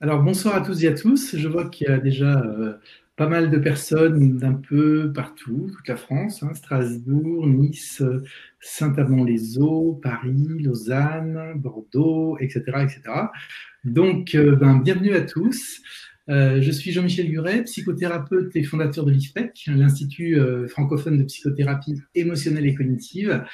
Alors bonsoir à tous et à tous. Je vois qu'il y a déjà pas mal de personnes d'un peu partout, toute la France, hein, Strasbourg, Nice, Saint-Amand-les-Eaux, Paris, Lausanne, Bordeaux, etc., etc. Donc, bienvenue à tous. Je suis Jean-Michel Guret, psychothérapeute et fondateur de l'IFPEC, l'Institut francophone de psychothérapie émotionnelle et cognitive.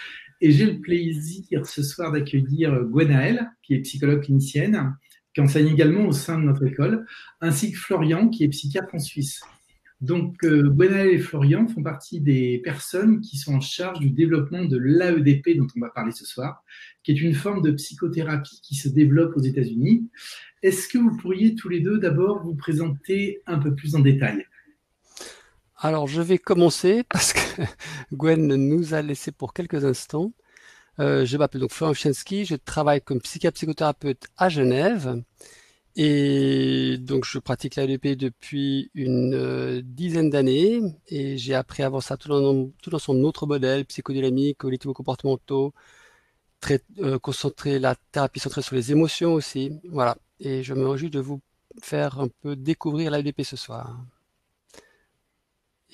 Et j'ai le plaisir ce soir d'accueillir Gwenaëlle, qui est psychologue clinicienne, qui enseigne également au sein de notre école, ainsi que Florian, qui est psychiatre en Suisse. Donc, Gwenaëlle et Florian font partie des personnes qui sont en charge du développement de l'AEDP dont on va parler ce soir, qui est une forme de psychothérapie qui se développe aux États-Unis. Est-ce que vous pourriez tous les deux d'abord vous présenter un peu plus en détail? Alors, je vais commencer parce que Gwen nous a laissé pour quelques instants. Je m'appelle donc Florent Chensky, je travaille comme psychiatre psychothérapeute à Genève et donc je pratique l'AEDP depuis une dizaine d'années et j'ai appris avant ça tout dans son autre modèle psychodynamique, cognitivo-comportementaux, concentré la thérapie centrée sur les émotions aussi. Voilà. Et je me réjouis de vous faire un peu découvrir l'AEDP ce soir.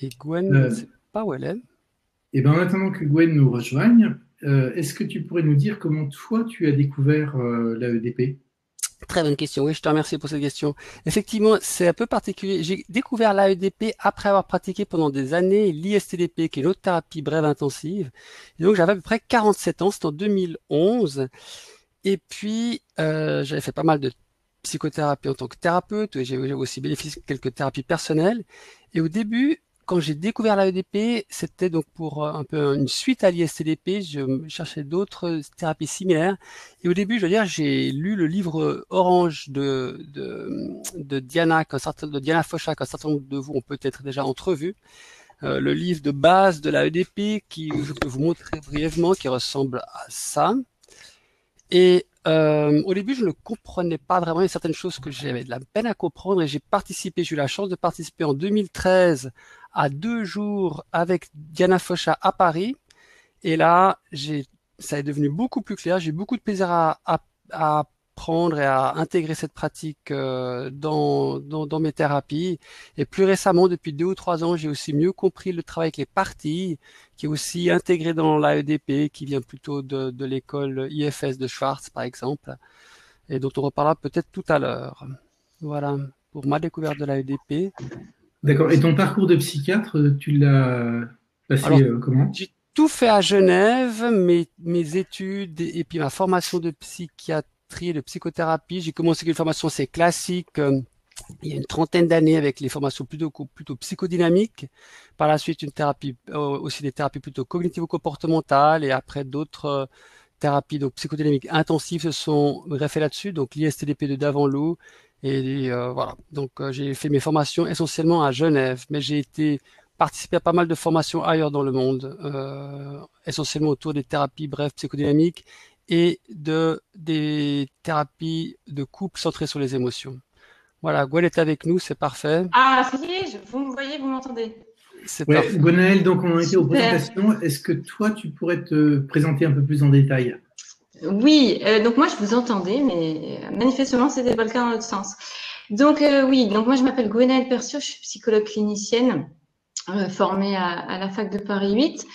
Et Gwen, je ne Euh, sais pas où elle est. et bien, en attendant que Gwen nous rejoigne, est-ce que tu pourrais nous dire comment toi tu as découvert l'AEDP? Très bonne question. Oui, je te remercie pour cette question. Effectivement, c'est un peu particulier. J'ai découvert l'AEDP après avoir pratiqué pendant des années l'ISTDP, qui est une autre thérapie brève intensive. Et donc, j'avais à peu près 47 ans. C'était en 2011. Et puis, j'avais fait pas mal de psychothérapie en tant que thérapeute. Et j'ai aussi bénéficié de quelques thérapies personnelles. Et au début, quand j'ai découvert l'AEDP, c'était donc pour un peu une suite à l'ISTDP. Je cherchais d'autres thérapies similaires. Et au début, je veux dire, j'ai lu le livre Orange de Diana, de Diana Focha, qu'un certain nombre de vous ont peut-être déjà entrevu. Le livre de base de l'AEDP qui, je peux vous montrer brièvement, qui ressemble à ça. Et au début, je ne comprenais pas vraiment. Il y a certaines choses que j'avais de la peine à comprendre et j'ai eu la chance de participer en 2013 à 2 jours avec Diana Focha à Paris. Et là, ça est devenu beaucoup plus clair. J'ai eu beaucoup de plaisir à apprendre et à intégrer cette pratique dans mes thérapies. Et plus récemment, depuis 2 ou 3 ans, j'ai aussi mieux compris le travail avec les parties, qui est aussi intégré dans l'AEDP, qui vient plutôt de l'école IFS de Schwartz, par exemple, et dont on reparlera peut-être tout à l'heure. Voilà pour ma découverte de l'AEDP. D'accord. Et ton parcours de psychiatre, tu l'as passé Alors, comment? j'ai tout fait à Genève, mes études et puis ma formation de psychiatrie et de psychothérapie. J'ai commencé avec une formation assez classique il y a une trentaine d'années avec les formations plutôt psychodynamiques. Par la suite, aussi des thérapies plutôt cognitivo-comportementales et après d'autres thérapies donc psychodynamiques intensives se sont greffées là-dessus. Donc l'ISTDP de Davanlou et voilà. Donc j'ai fait mes formations essentiellement à Genève, mais j'ai été participer à pas mal de formations ailleurs dans le monde, essentiellement autour des thérapies brèves psychodynamiques et des thérapies de couple centrées sur les émotions. Voilà, Gwen est avec nous, c'est parfait. Ah, ça y est, vous me voyez, vous m'entendez. C'est Ouais, parfait. Gwenaëlle, donc on en était aux Super. présentations. Est-ce que toi tu pourrais te présenter un peu plus en détail? Oui, donc moi je vous entendais, mais manifestement c'était pas le cas dans l'autre sens. Donc oui, donc moi je m'appelle Gwenaëlle Perciot, je suis psychologue clinicienne formée à la fac de Paris 8,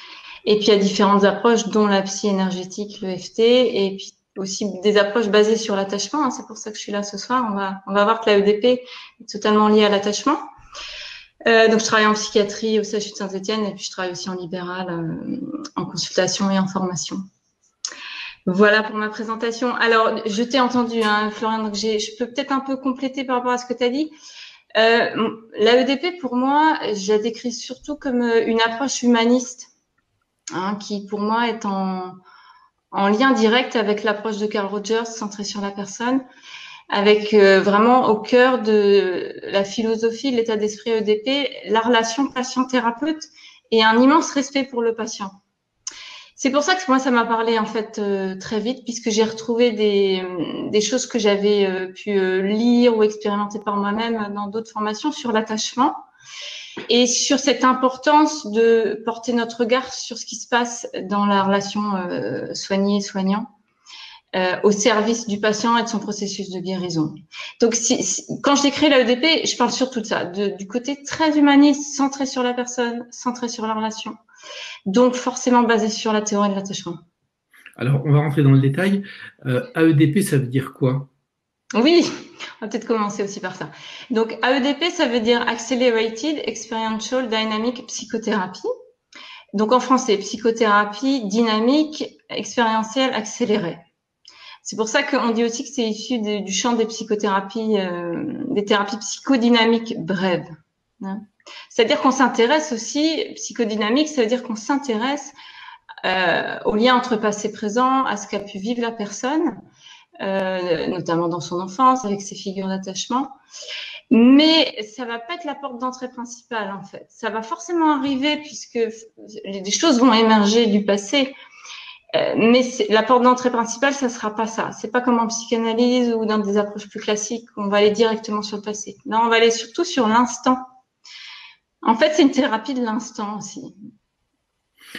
et puis à différentes approches, dont la psy énergétique, le FT, et puis aussi des approches basées sur l'attachement. Hein, c'est pour ça que je suis là ce soir. On va voir que la EDP est totalement liée à l'attachement. Donc je travaille en psychiatrie au CHU de Saint-Étienne, et puis je travaille aussi en libéral, en consultation et en formation. Voilà pour ma présentation. Alors, je t'ai entendu, hein, Florian, donc je peux peut-être un peu compléter par rapport à ce que tu as dit. L'AEDP, pour moi, je la décris surtout comme une approche humaniste, hein, qui pour moi est en lien direct avec l'approche de Carl Rogers, centrée sur la personne, avec vraiment au cœur de la philosophie, de l'état d'esprit EDP, la relation patient-thérapeute et un immense respect pour le patient. C'est pour ça que moi, ça m'a parlé en fait très vite, puisque j'ai retrouvé des choses que j'avais pu lire ou expérimenter par moi-même dans d'autres formations sur l'attachement et sur cette importance de porter notre regard sur ce qui se passe dans la relation soigné-soignant au service du patient et de son processus de guérison. Donc, quand je décris l'AEDP, je parle surtout de ça, du côté très humaniste, centré sur la personne, centré sur la relation. Donc, forcément basé sur la théorie de l'attachement. Alors, on va rentrer dans le détail. AEDP, ça veut dire quoi? Oui, on va peut-être commencer aussi par ça. Donc, AEDP, ça veut dire Accelerated Experiential Dynamic Psychotherapy. Donc, en français, psychothérapie dynamique expérientielle accélérée. C'est pour ça qu'on dit aussi que c'est issu du champ des psychothérapies, des thérapies psychodynamiques brèves. Hein. C'est-à-dire qu'on s'intéresse aussi, psychodynamique, ça veut dire qu'on s'intéresse au lien entre passé et présent, à ce qu'a pu vivre la personne, notamment dans son enfance, avec ses figures d'attachement. Mais ça va pas être la porte d'entrée principale, en fait. Ça va forcément arriver puisque des choses vont émerger du passé. Mais la porte d'entrée principale, ça sera pas ça. C'est pas comme en psychanalyse ou dans des approches plus classiques, on va aller directement sur le passé. Là, on va aller surtout sur l'instant. En fait, c'est une thérapie de l'instant aussi.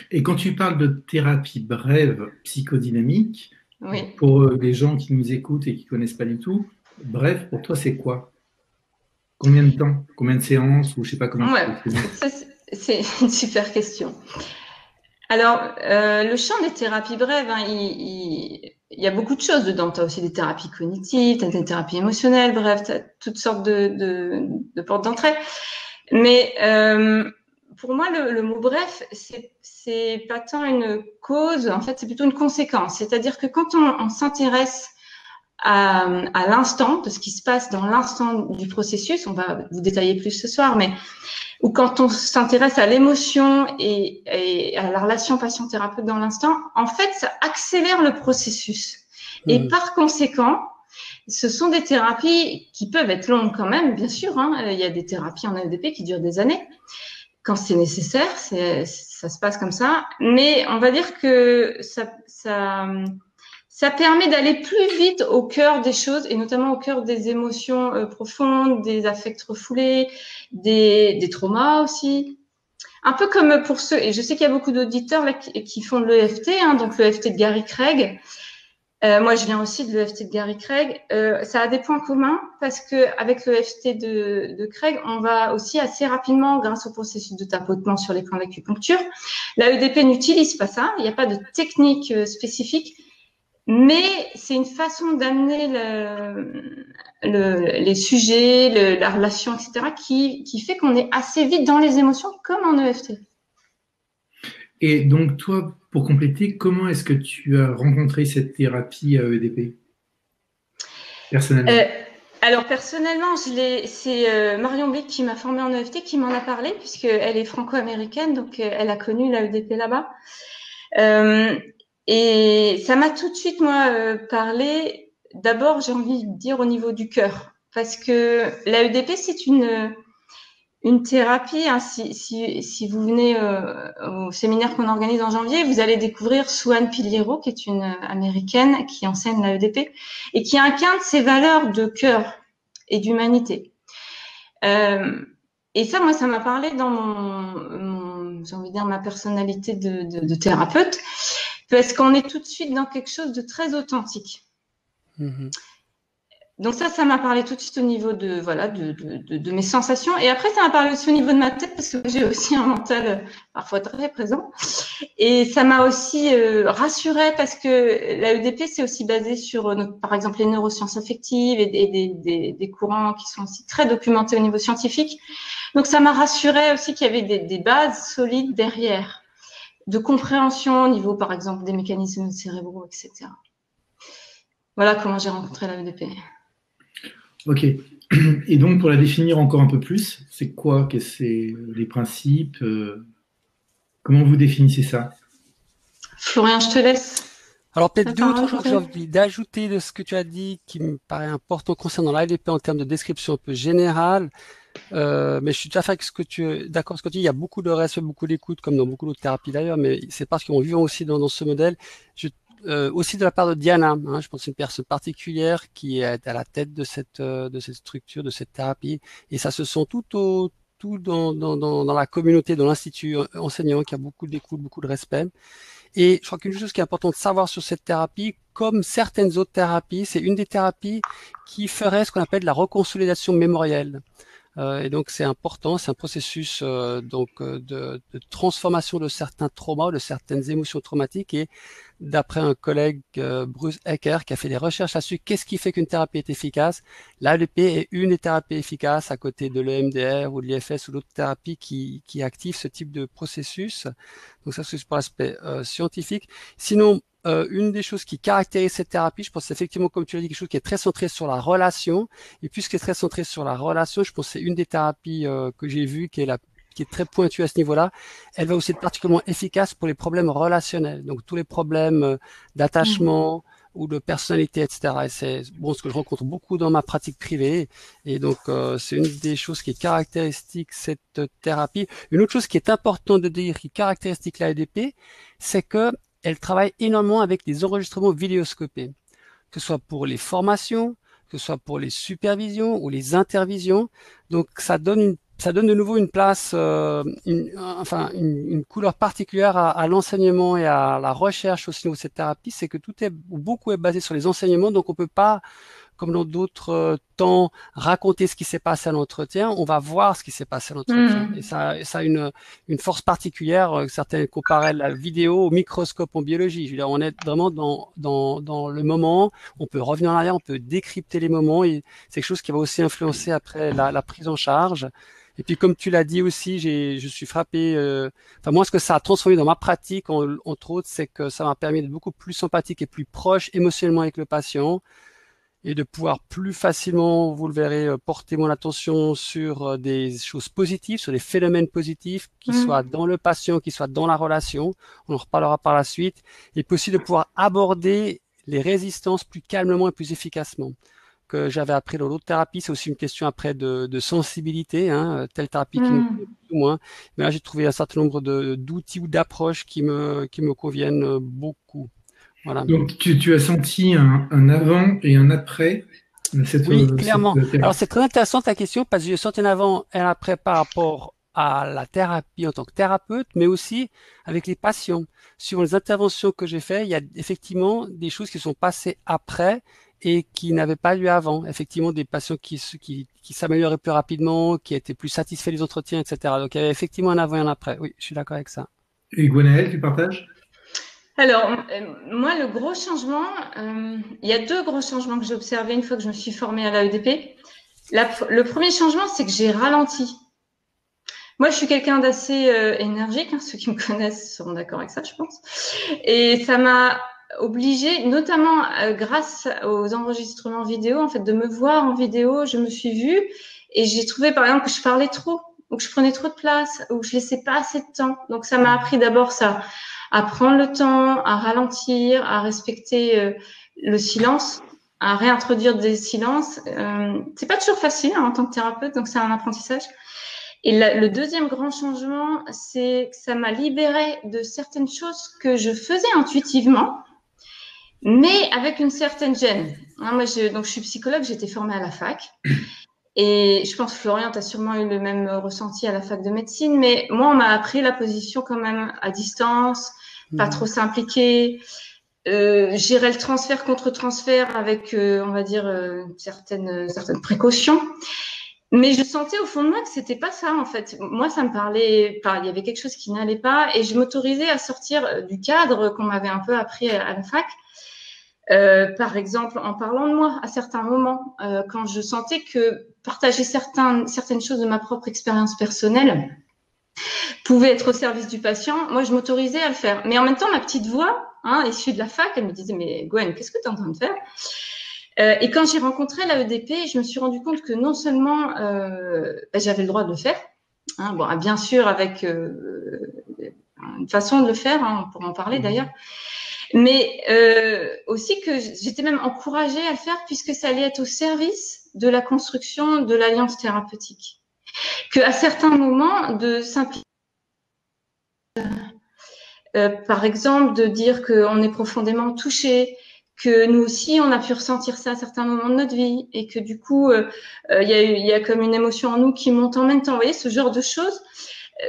Et quand tu parles de thérapie brève psychodynamique, oui. Pour les gens qui nous écoutent et qui connaissent pas du tout, bref, pour toi, c'est quoi? Combien de temps? Combien de séances? Ou je sais pas comment. Ouais, c'est une super question. Alors, le champ des thérapies brèves, hein, il y a beaucoup de choses dedans. Tu as aussi des thérapies cognitives, tu as des thérapies émotionnelles, bref, tu as toutes sortes de portes d'entrée. Mais pour moi, le mot bref, c'est pas tant une cause, en fait, c'est plutôt une conséquence. C'est-à-dire que quand on s'intéresse à l'instant, de ce qui se passe dans l'instant du processus, on va vous détailler plus ce soir, mais ou quand on s'intéresse à l'émotion et à la relation patient-thérapeute dans l'instant, en fait, ça accélère le processus. Et par conséquent, ce sont des thérapies qui peuvent être longues quand même, bien sûr. Hein. Il y a des thérapies en AEDP qui durent des années. Quand c'est nécessaire, ça se passe comme ça. Mais on va dire que ça permet d'aller plus vite au cœur des choses et notamment au cœur des émotions profondes, des affects refoulés, des traumas aussi. Un peu comme pour ceux, et je sais qu'il y a beaucoup d'auditeurs là, qui font de l'EFT, hein, donc l'EFT de Gary Craig. Moi, je viens aussi de l'EFT de Gary Craig. Ça a des points communs parce que avec l'EFT de Craig, on va aussi assez rapidement, grâce au processus de tapotement sur les points d'acupuncture. L'AEDP n'utilise pas ça. Il n'y a pas de technique spécifique. Mais c'est une façon d'amener les sujets, la relation, etc., qui fait qu'on est assez vite dans les émotions, comme en EFT. Et donc, toi, pour compléter, comment est-ce que tu as rencontré cette thérapie à EDP personnellement? Alors, personnellement, c'est Marion Blick qui m'a formée en EFT, qui m'en a parlé, puisqu'elle est franco-américaine, donc elle a connu l'AEDP là-bas. Et ça m'a tout de suite, moi, parlé. D'abord, j'ai envie de dire au niveau du cœur, parce que l'AEDP, c'est une thérapie. Hein, si vous venez au séminaire qu'on organise en janvier, vous allez découvrir Sue-Ann Piliero, qui est une américaine qui enseigne l'AEDP et qui incarne ses valeurs de cœur et d'humanité. Et ça, moi, ça m'a parlé dans j'ai envie de dire, ma personnalité de thérapeute. Parce qu'on est tout de suite dans quelque chose de très authentique. Donc ça m'a parlé tout de suite au niveau de mes sensations. Et après, ça m'a parlé aussi au niveau de ma tête, parce que j'ai aussi un mental parfois très présent. Et ça m'a aussi rassurée, parce que l'AEDP, c'est aussi basé sur, par exemple, les neurosciences affectives et des courants qui sont aussi très documentés au niveau scientifique. Donc ça m'a rassurée aussi qu'il y avait des bases solides derrière, de compréhension au niveau, par exemple, des mécanismes cérébraux, etc. Voilà comment j'ai rencontré l'AEDP. Ok. Et donc, pour la définir encore un peu plus, c'est quoi que c'est les principes comment vous définissez ça? Florian, je te laisse. Alors peut-être deux ou trois choses que j'ai envie d'ajouter de ce que tu as dit qui me paraît important concernant l'AEDP en termes de description un peu générale. Mais je suis tout à fait avec d'accord ce que tu dis. Il y a beaucoup de respect, beaucoup d'écoute, comme dans beaucoup d'autres thérapies d'ailleurs, mais c'est parce qu'on vit aussi dans ce modèle. Aussi de la part de Diana, hein, je pense que c'est une personne particulière qui est à la tête de cette structure, de cette thérapie, et ça se sent tout surtout dans la communauté, dans l'institut enseignant, qui a beaucoup d'écoute, beaucoup de respect. Et je crois qu'une chose qui est importante de savoir sur cette thérapie, comme certaines autres thérapies, c'est une des thérapies qui ferait ce qu'on appelle la reconsolidation mémorielle. Et donc c'est important, c'est un processus de transformation de certains traumas, de certaines émotions traumatiques. Et d'après un collègue, Bruce Ecker, qui a fait des recherches là-dessus, qu'est-ce qui fait qu'une thérapie est efficace? L'AEDP est une des thérapies efficaces à côté de l'EMDR ou de l'IFS ou d'autres thérapies qui activent ce type de processus. Donc ça, c'est pour l'aspect scientifique. Sinon, une des choses qui caractérise cette thérapie, je pense que c'est effectivement, comme tu l'as dit, quelque chose qui est très centré sur la relation. Et puisque c'est très centré sur la relation, je pense que c'est une des thérapies que j'ai vues qui est très pointue à ce niveau-là. Elle va aussi être particulièrement efficace pour les problèmes relationnels. Donc tous les problèmes d'attachement ou de personnalité, etc. Et c'est ce que je rencontre beaucoup dans ma pratique privée. Et donc c'est une des choses qui est caractéristique cette thérapie. Une autre chose qui est importante de dire, qui caractéristique l'AEDP, c'est que elle travaille énormément avec des enregistrements vidéoscopés, que ce soit pour les formations, que ce soit pour les supervisions ou les intervisions. Donc ça donne de nouveau une place, une couleur particulière à l'enseignement et à la recherche aussi de cette thérapie. C'est que beaucoup est basé sur les enseignements, donc on peut pas, comme dans d'autres temps, raconter ce qui s'est passé à l'entretien. On va voir ce qui s'est passé à l'entretien. Et ça a une force particulière. Certains comparaient la vidéo au microscope en biologie. Je veux dire, on est vraiment dans le moment. On peut revenir en arrière, on peut décrypter les moments. Et c'est quelque chose qui va aussi influencer après la prise en charge. Et puis, comme tu l'as dit aussi, je suis frappé. Moi, ce que ça a transformé dans ma pratique, entre autres, c'est que ça m'a permis d'être beaucoup plus sympathique et plus proche émotionnellement avec le patient, et de pouvoir plus facilement, vous le verrez, porter mon attention sur des choses positives, sur des phénomènes positifs, qui soient dans le patient, qui soient dans la relation. On en reparlera par la suite. Et puis aussi de pouvoir aborder les résistances plus calmement et plus efficacement. Que j'avais appris dans d'autres thérapies, c'est aussi une question après de sensibilité, telle thérapie qui nous plaît plus ou moins. Mais là, j'ai trouvé un certain nombre d'outils ou d'approches qui me conviennent beaucoup. Voilà. Donc, tu as senti un avant et un après Oui, clairement. Alors, c'est très intéressant ta question parce que j'ai senti un avant et un après par rapport à la thérapie en tant que thérapeute, mais aussi avec les patients. Suivant les interventions que j'ai faites, il y a effectivement des choses qui sont passées après et qui n'avaient pas lieu avant. Effectivement, des patients qui s'amélioraient plus rapidement, qui étaient plus satisfaits des entretiens, etc. Donc, il y avait effectivement un avant et un après. Oui, je suis d'accord avec ça. Et Gwenaëlle, tu partages? Alors, moi, le gros changement, il y a deux gros changements que j'ai observés une fois que je me suis formée à l'AEDP. Le premier changement, c'est que j'ai ralenti. Moi, je suis quelqu'un d'assez énergique. Ceux qui me connaissent seront d'accord avec ça, je pense. Et ça m'a obligée, notamment grâce aux enregistrements vidéo, en fait, de me voir en vidéo. Je me suis vue et j'ai trouvé, par exemple, que je parlais trop, ou que je prenais trop de place, ou que je laissais pas assez de temps. Donc, ça m'a appris d'abord ça, à prendre le temps, à ralentir, à respecter le silence, à réintroduire des silences. C'est pas toujours facile en tant que thérapeute, donc c'est un apprentissage. Et le deuxième grand changement, c'est que ça m'a libérée de certaines choses que je faisais intuitivement, mais avec une certaine gêne. Moi, donc je suis psychologue, j'ai été formée à la fac. Et je pense que Florian, tu as sûrement eu le même ressenti à la fac de médecine, mais moi, on m'a appris la position quand même à distance, pas trop s'impliquer, gérer le transfert contre transfert avec, on va dire, certaines précautions. Mais je sentais au fond de moi que c'était pas ça, en fait. Moi, ça me parlait, il y avait quelque chose qui n'allait pas et je m'autorisais à sortir du cadre qu'on m'avait un peu appris à la fac. Par exemple, en parlant de moi à certains moments, quand je sentais que partager certaines choses de ma propre expérience personnelle pouvait être au service du patient, moi, je m'autorisais à le faire. Mais en même temps, ma petite voix, issue de la fac, elle me disait « Mais Gwen, qu'est-ce que tu es en train de faire ?» Et quand j'ai rencontré l'AEDP, je me suis rendu compte que non seulement j'avais le droit de le faire, bien sûr avec une façon de le faire, on pourra en parler d'ailleurs, mais aussi que j'étais même encouragée à le faire puisque ça allait être au service de la construction de l'alliance thérapeutique. Qu'à certains moments, de simplifier, par exemple, de dire qu'on est profondément touché, que nous aussi, on a pu ressentir ça à certains moments de notre vie et que du coup, il y a comme une émotion en nous qui monte en même temps. Vous voyez, ce genre de choses,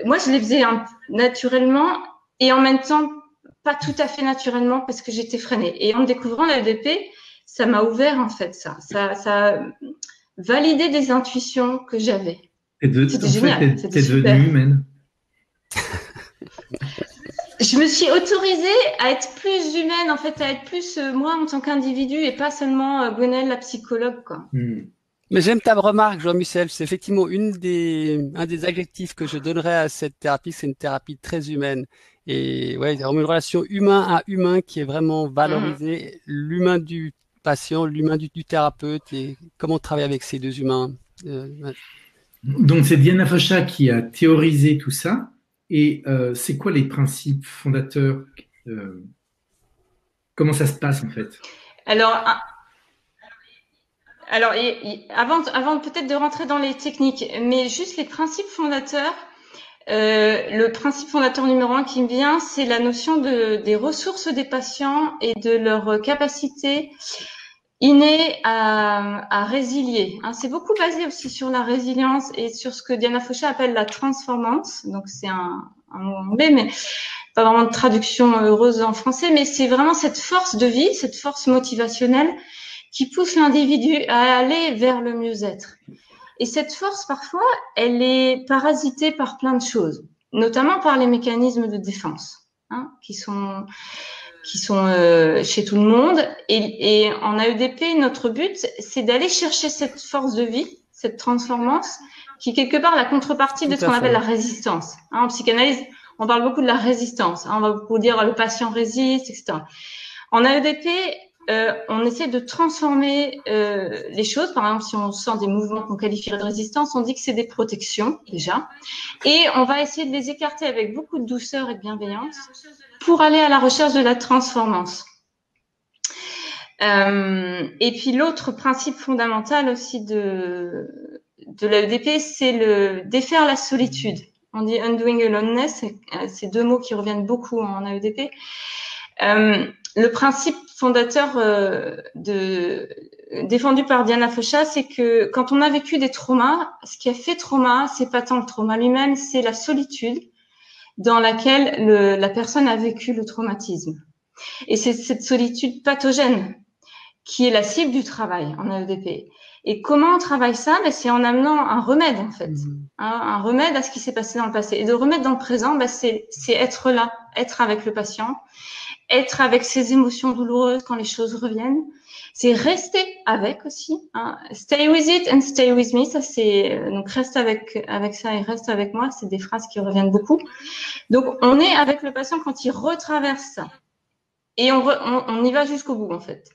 moi, je les faisais naturellement et en même temps, pas tout à fait naturellement parce que j'étais freinée. Et en découvrant la EDP, ça m'a ouvert en fait ça a validé des intuitions que j'avais. C'était génial. T'es devenue humaine. Je me suis autorisée à être plus humaine, en fait, à être plus moi en tant qu'individu et pas seulement Gwenaëlle, la psychologue, quoi. Mais j'aime ta remarque, Jean-Michel. C'est effectivement un des adjectifs que je donnerais à cette thérapie. C'est une thérapie très humaine. Et ouais, il y a vraiment une relation humain à humain qui est vraiment valorisée. L'humain du patient, l'humain du thérapeute et comment travailler avec ces deux humains. Donc, c'est Diana Fosha qui a théorisé tout ça. Et c'est quoi les principes fondateurs comment ça se passe en fait? Alors avant peut-être de rentrer dans les techniques, mais juste les principes fondateurs, le principe fondateur numéro 1 qui me vient, c'est la notion des ressources des patients et de leur capacité innée à résilier. C'est beaucoup basé aussi sur la résilience et sur ce que Diana Fosha appelle la transformance. Donc c'est un mot anglais, mais pas vraiment de traduction heureuse en français, mais c'est vraiment cette force de vie, cette force motivationnelle qui pousse l'individu à aller vers le mieux-être. Et cette force, parfois, elle est parasitée par plein de choses, notamment par les mécanismes de défense, qui sont chez tout le monde. Et en AEDP, notre but, c'est d'aller chercher cette force de vie, cette transformance, qui est quelque part la contrepartie de ce qu'on appelle la résistance. En psychanalyse, on parle beaucoup de la résistance. On va beaucoup dire le patient résiste, etc. En AEDP, on essaie de transformer les choses. Par exemple, si on sent des mouvements qu'on qualifierait de résistance, on dit que c'est des protections déjà. Et on va essayer de les écarter avec beaucoup de douceur et de bienveillance pour aller à la recherche de la transformance. Et puis l'autre principe fondamental aussi de l'AEDP, c'est défaire la solitude. On dit undoing aloneness, c'est deux mots qui reviennent beaucoup en AEDP. Le principe fondateur défendu par Diana Fosha, c'est que quand on a vécu des traumas, ce qui a fait trauma, c'est pas tant le trauma lui-même, c'est la solitude dans laquelle la personne a vécu le traumatisme. Et c'est cette solitude pathogène qui est la cible du travail en AEDP. Et comment on travaille ça? C'est en amenant un remède, en fait. Un remède à ce qui s'est passé dans le passé. Et de remettre dans le présent, c'est être là, être avec le patient, être avec ses émotions douloureuses quand les choses reviennent. C'est rester avec aussi. Stay with it and stay with me. Ça, donc reste avec ça et reste avec moi. C'est des phrases qui reviennent beaucoup. Donc, on est avec le patient quand il retraverse ça. Et on y va jusqu'au bout, en fait.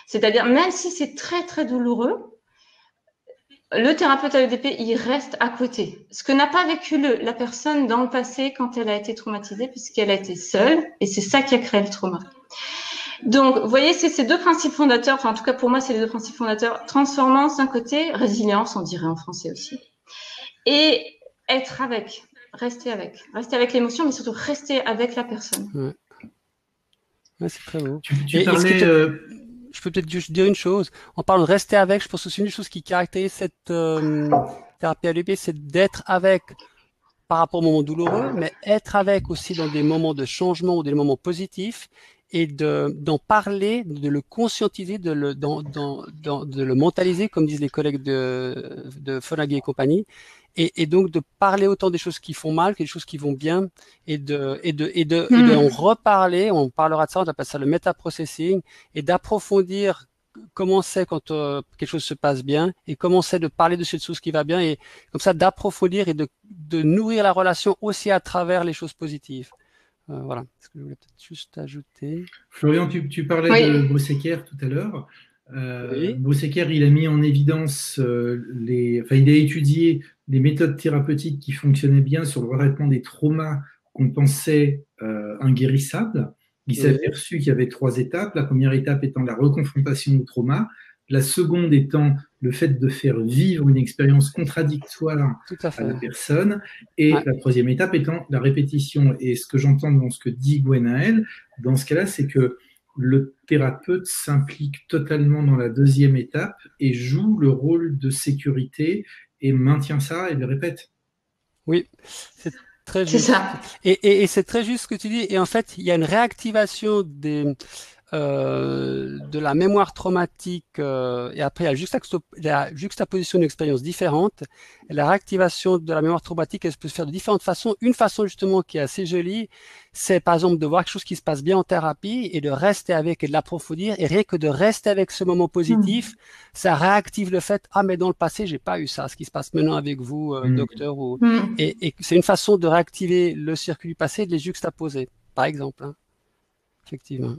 C'est-à-dire, même si c'est très, très douloureux, le thérapeute AEDP, il reste à côté. Ce que n'a pas vécu la personne dans le passé quand elle a été traumatisée, puisqu'elle a été seule, et c'est ça qui a créé le trauma. Donc, vous voyez, c'est ces deux principes fondateurs, enfin, en tout cas, pour moi, c'est les deux principes fondateurs. Transformance d'un côté, résilience, on dirait en français aussi. Et être avec, rester avec l'émotion, mais surtout rester avec la personne. Ouais, c'est très beau. Tu parlais... Je peux peut-être juste dire une chose. En parlant de rester avec, je pense aussi une chose qui caractérise cette thérapie AEDP, c'est d'être avec par rapport aux moments douloureux, mais être avec aussi dans des moments de changement ou des moments positifs et d'en parler, de le conscientiser, de le mentaliser, comme disent les collègues de Fonaguet et compagnie. Et donc de parler autant des choses qui font mal que des choses qui vont bien et en reparler, on parlera de ça, on appelle ça le meta-processing et d'approfondir comment c'est quand quelque chose se passe bien et comment c'est de parler de cette chose qui va bien et comme ça d'approfondir et de nourrir la relation aussi à travers les choses positives. Voilà, ce que je voulais peut-être juste ajouter. Florian, tu parlais de Bruce-Ecker tout à l'heure. Oui. Bruce-Ecker, il a mis en évidence il a étudié les méthodes thérapeutiques qui fonctionnaient bien sur le traitement des traumas qu'on pensait inguérissables. Il s'est aperçu qu'il y avait 3 étapes. La première étape étant la reconfrontation au trauma. La seconde étant le fait de faire vivre une expérience contradictoire à la personne. Et la troisième étape étant la répétition. Et ce que j'entends dans ce que dit Gwenaëlle, dans ce cas-là, c'est que le thérapeute s'implique totalement dans la deuxième étape et joue le rôle de sécurité et maintient ça et le répète. Oui, c'est très C'est juste. ça. Et c'est très juste ce que tu dis. Et en fait, il y a une réactivation de la mémoire traumatique et après la juxtaposition d'expériences différentes. Et la réactivation de la mémoire traumatique, elle peut se faire de différentes façons. Une façon justement qui est assez jolie, c'est par exemple de voir quelque chose qui se passe bien en thérapie et de rester avec et de l'approfondir. Et rien que de rester avec ce moment positif, ça réactive le fait, ah mais dans le passé, j'ai pas eu ça, ce qui se passe maintenant avec vous, docteur. Et c'est une façon de réactiver le circuit du passé et de les juxtaposer, par exemple. Hein. Effectivement.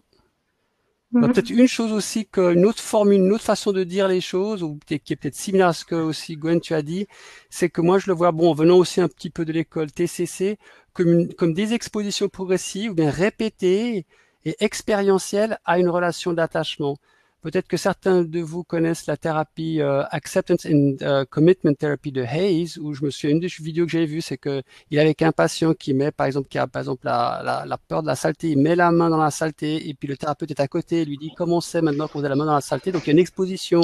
Peut-être une chose aussi, une autre formule, une autre façon de dire les choses, ou qui est peut-être similaire à ce que aussi Gwen tu as dit, c'est que moi je le vois, bon, venant aussi un petit peu de l'école TCC, comme des expositions progressives, ou bien répétées et expérientielles à une relation d'attachement. Peut-être que certains de vous connaissent la thérapie Acceptance and Commitment Therapy de Hayes, où je me souviens, une des vidéos que j'ai vues, c'est que il est avec un patient qui met, par exemple, qui a par exemple la peur de la saleté, il met la main dans la saleté, et puis le thérapeute est à côté, il lui dit comment c'est maintenant qu'on a la main dans la saleté. Donc il y a une exposition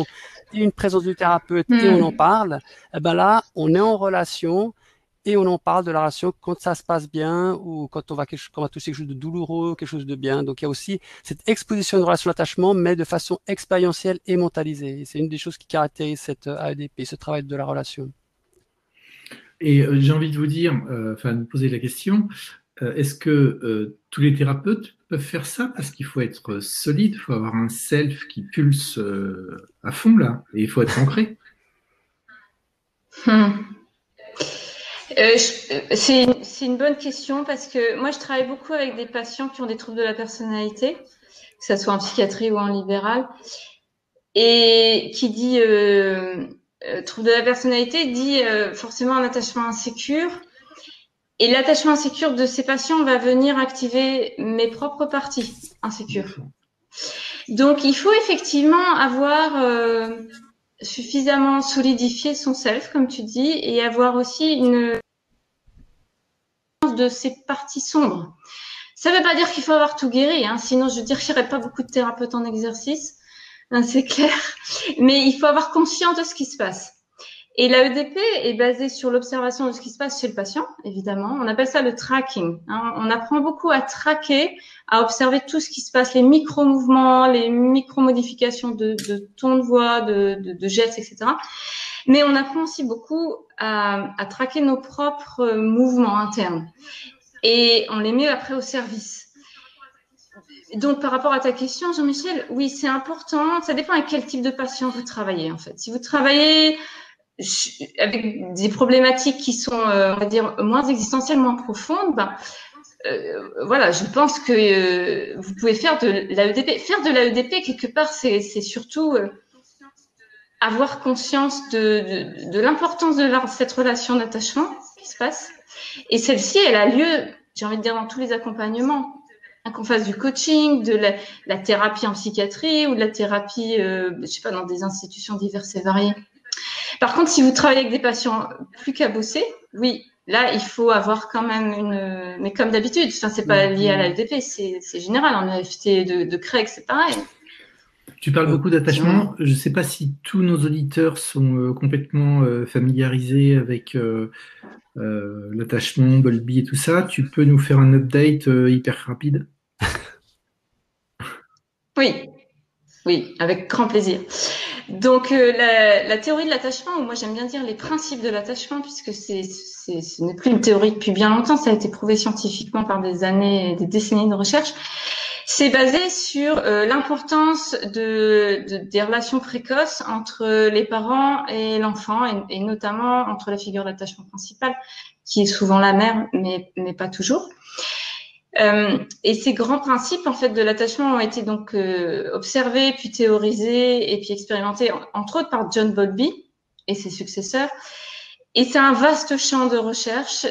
et une présence du thérapeute et on en parle. Et ben là, on est en relation. Et on en parle de la relation quand ça se passe bien ou quand on va toucher quelque chose de douloureux, quelque chose de bien. Donc il y a aussi cette exposition de relation d'attachement, mais de façon expérientielle et mentalisée. Et c'est une des choses qui caractérise cette AEDP, ce travail de la relation. Et j'ai envie de vous dire, de vous poser la question, est-ce que tous les thérapeutes peuvent faire ça? Parce qu'il faut être solide, il faut avoir un self qui pulse à fond là, et il faut être ancré. C'est une bonne question parce que moi, je travaille beaucoup avec des patients qui ont des troubles de la personnalité, que ce soit en psychiatrie ou en libéral. Et qui dit trouble de la personnalité dit forcément un attachement insécure. Et l'attachement insécure de ces patients va venir activer mes propres parties insécures. Donc, il faut effectivement avoir suffisamment solidifié son self, comme tu dis, et avoir aussi une de ces parties sombres. Ça ne veut pas dire qu'il faut avoir tout guéri, hein, sinon je dirais pas beaucoup de thérapeutes en exercice, hein, c'est clair. Mais il faut avoir conscience de ce qui se passe. Et l'AEDP est basée sur l'observation de ce qui se passe chez le patient, évidemment. On appelle ça le tracking. Hein. On apprend beaucoup à traquer, à observer tout ce qui se passe, les micro-mouvements, les micro-modifications de ton de voix, de gestes, etc. Mais on apprend aussi beaucoup à traquer nos propres mouvements internes. Et on les met après au service. Donc, par rapport à ta question, Jean-Michel, oui, c'est important. Ça dépend avec quel type de patient vous travaillez, en fait. Si vous travaillez avec des problématiques qui sont, on va dire, moins existentielles, moins profondes, voilà, je pense que vous pouvez faire de l'AEDP. Faire de l'AEDP, quelque part, c'est surtout avoir conscience de l'importance de cette relation d'attachement qui se passe. Et celle-ci, elle a lieu, j'ai envie de dire, dans tous les accompagnements. Qu'on fasse du coaching, de la thérapie en psychiatrie ou de la thérapie, je sais pas, dans des institutions diverses et variées. Par contre, si vous travaillez avec des patients plus cabossés, oui, là, il faut avoir quand même mais comme d'habitude, enfin, c'est pas lié à l'AEDP, c'est général. En EFT de Craig, c'est pareil. Tu parles beaucoup d'attachement. Je ne sais pas si tous nos auditeurs sont complètement familiarisés avec l'attachement, Bowlby et tout ça. Tu peux nous faire un update hyper rapide? Oui, avec grand plaisir. Donc, la théorie de l'attachement, ou moi j'aime bien dire les principes de l'attachement, puisque ce n'est plus une théorie depuis bien longtemps, ça a été prouvé scientifiquement par des années et des décennies de recherche. C'est basé sur l'importance des relations précoces entre les parents et l'enfant, et notamment entre la figure d'attachement principale, qui est souvent la mère, mais pas toujours. Et ces grands principes en fait de l'attachement ont été donc observés, puis théorisés et puis expérimentés entre autres par John Bowlby et ses successeurs. Et c'est un vaste champ de recherche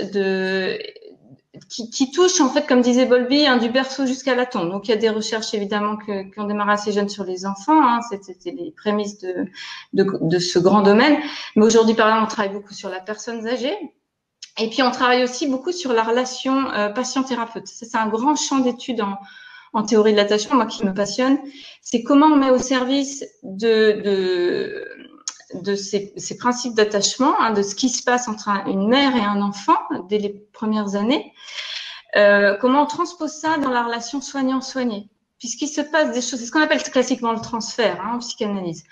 qui touche en fait, comme disait Bowlby, du berceau jusqu'à la tombe. Donc il y a des recherches évidemment qui ont démarré assez jeunes sur les enfants, hein, c'était les prémices de ce grand domaine. Mais aujourd'hui par exemple on travaille beaucoup sur la personne âgée. Et puis, on travaille aussi beaucoup sur la relation patient-thérapeute. Ça, c'est un grand champ d'études en théorie de l'attachement, moi qui me passionne, c'est comment on met au service de ces principes d'attachement, hein, de ce qui se passe entre une mère et un enfant dès les premières années, comment on transpose ça dans la relation soignant-soigné. Puisqu'il se passe des choses, c'est ce qu'on appelle classiquement le transfert en psychanalyse.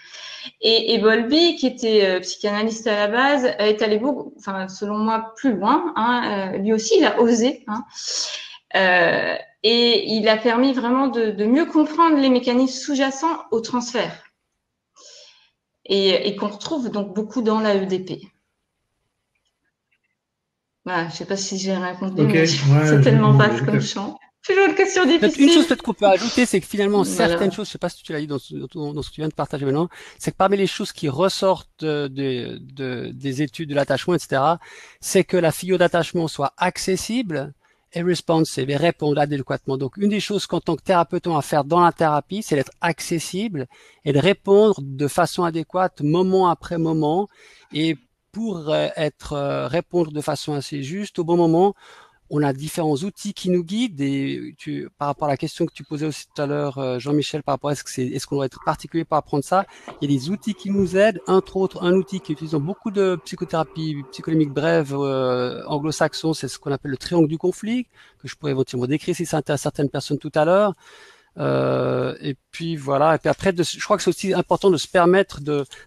Et Bowlby, qui était psychanalyste à la base, est allé beaucoup, enfin selon moi, plus loin. Lui aussi, il a osé. Et il a permis vraiment de mieux comprendre les mécanismes sous-jacents au transfert. Et qu'on retrouve donc beaucoup dans l'AEDP. Voilà, je ne sais pas si j'ai répondu, mais c'est tellement vaste comme champ. Toujours une question difficile. Une chose peut-être qu'on peut ajouter, c'est que finalement, certaines choses, je ne sais pas si tu l'as dit dans ce que tu viens de partager maintenant, c'est que parmi les choses qui ressortent des études de l'attachement, etc., c'est que la figure d'attachement soit accessible et responsive et répondre adéquatement. Donc, une des choses qu'en tant que thérapeute, on va faire dans la thérapie, c'est d'être accessible et de répondre de façon adéquate, moment après moment, et pour répondre de façon assez juste au bon moment, on a différents outils qui nous guident. Et par rapport à la question que tu posais aussi tout à l'heure, Jean-Michel, par rapport à est-ce qu'on doit être particulier pour apprendre ça, il y a des outils qui nous aident. Entre autres, un outil qui utilise beaucoup de psychothérapie psycholémique brève anglo-saxon, c'est ce qu'on appelle le triangle du conflit, que je pourrais éventuellement décrire si ça intéresse certaines personnes tout à l'heure. Et puis voilà. Et puis après, je crois que c'est aussi important de se permettre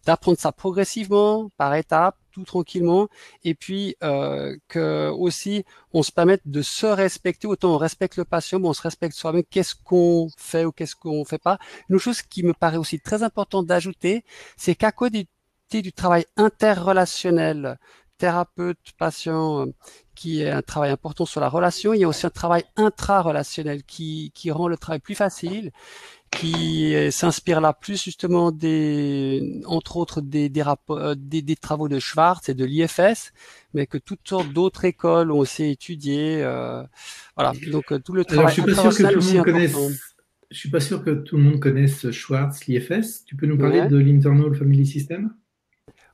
d'apprendre ça progressivement, par étapes, tout tranquillement. Et puis que aussi on se permette de se respecter. Autant on respecte le patient, mais on se respecte soi-même. Qu'est-ce qu'on fait ou qu'est-ce qu'on fait pas. Une chose qui me paraît aussi très importante d'ajouter, c'est qu'à côté du travail interrelationnel, thérapeute, patient, qui est un travail important sur la relation, il y a aussi un travail intra-relationnel qui rend le travail plus facile, qui s'inspire là plus justement entre autres des travaux de Schwartz et de l'IFS, mais que toutes sortes d'autres écoles ont aussi étudié. Voilà, donc tout le travail intra-relationnel aussi important. Je suis pas sûr que tout le monde connaisse Schwartz, l'IFS. Tu peux nous parler de l'Internal Family System?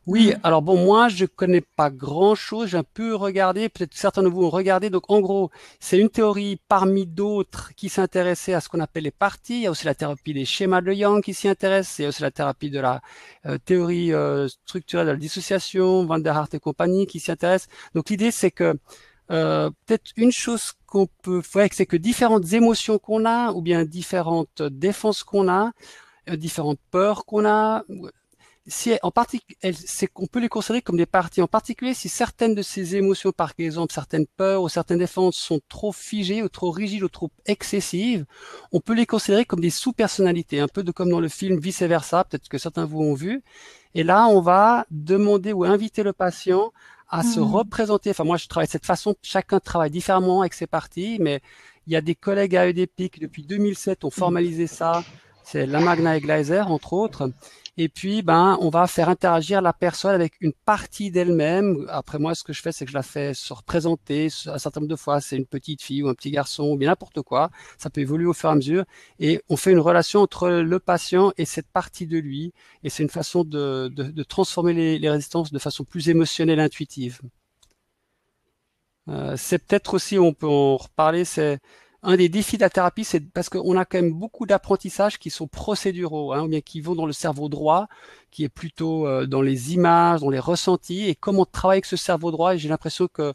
Oui, alors bon, moi je connais pas grand-chose, j'ai un peu regardé, peut-être certains de vous ont regardé, donc en gros, c'est une théorie parmi d'autres qui s'intéressait à ce qu'on appelle les parties, il y a aussi la thérapie des schémas de Young qui s'y intéresse, il y a aussi la thérapie de la théorie structurelle de la dissociation, Van der Hart et compagnie qui s'y intéresse. Donc l'idée c'est que peut-être une chose qu'on peut faire, c'est que différentes émotions qu'on a, ou bien différentes défenses qu'on a, différentes peurs qu'on a, c'est qu'on peut les considérer comme des parties. En particulier, si certaines de ces émotions, par exemple, certaines peurs ou certaines défenses sont trop figées ou trop rigides ou trop excessives, on peut les considérer comme des sous-personnalités, un peu comme dans le film Vice Versa, peut-être que certains vous ont vu. Et là, on va demander ou inviter le patient à se représenter. Enfin, moi, je travaille de cette façon. Chacun travaille différemment avec ses parties, mais il y a des collègues à EDP qui, depuis 2007, ont formalisé ça. C'est Lamagna et Gleiser, entre autres. Et puis, on va faire interagir la personne avec une partie d'elle-même. Après, moi, ce que je fais, c'est que je la fais se représenter un certain nombre de fois. C'est une petite fille ou un petit garçon ou bien n'importe quoi. Ça peut évoluer au fur et à mesure. Et on fait une relation entre le patient et cette partie de lui. Et c'est une façon de transformer les résistances de façon plus émotionnelle et intuitive. C'est peut-être aussi, on peut en reparler, c'est un des défis de la thérapie, c'est parce qu'on a quand même beaucoup d'apprentissages qui sont procéduraux, ou bien qui vont dans le cerveau droit, qui est plutôt dans les images, dans les ressentis, et comment travailler avec ce cerveau droit. Et j'ai l'impression que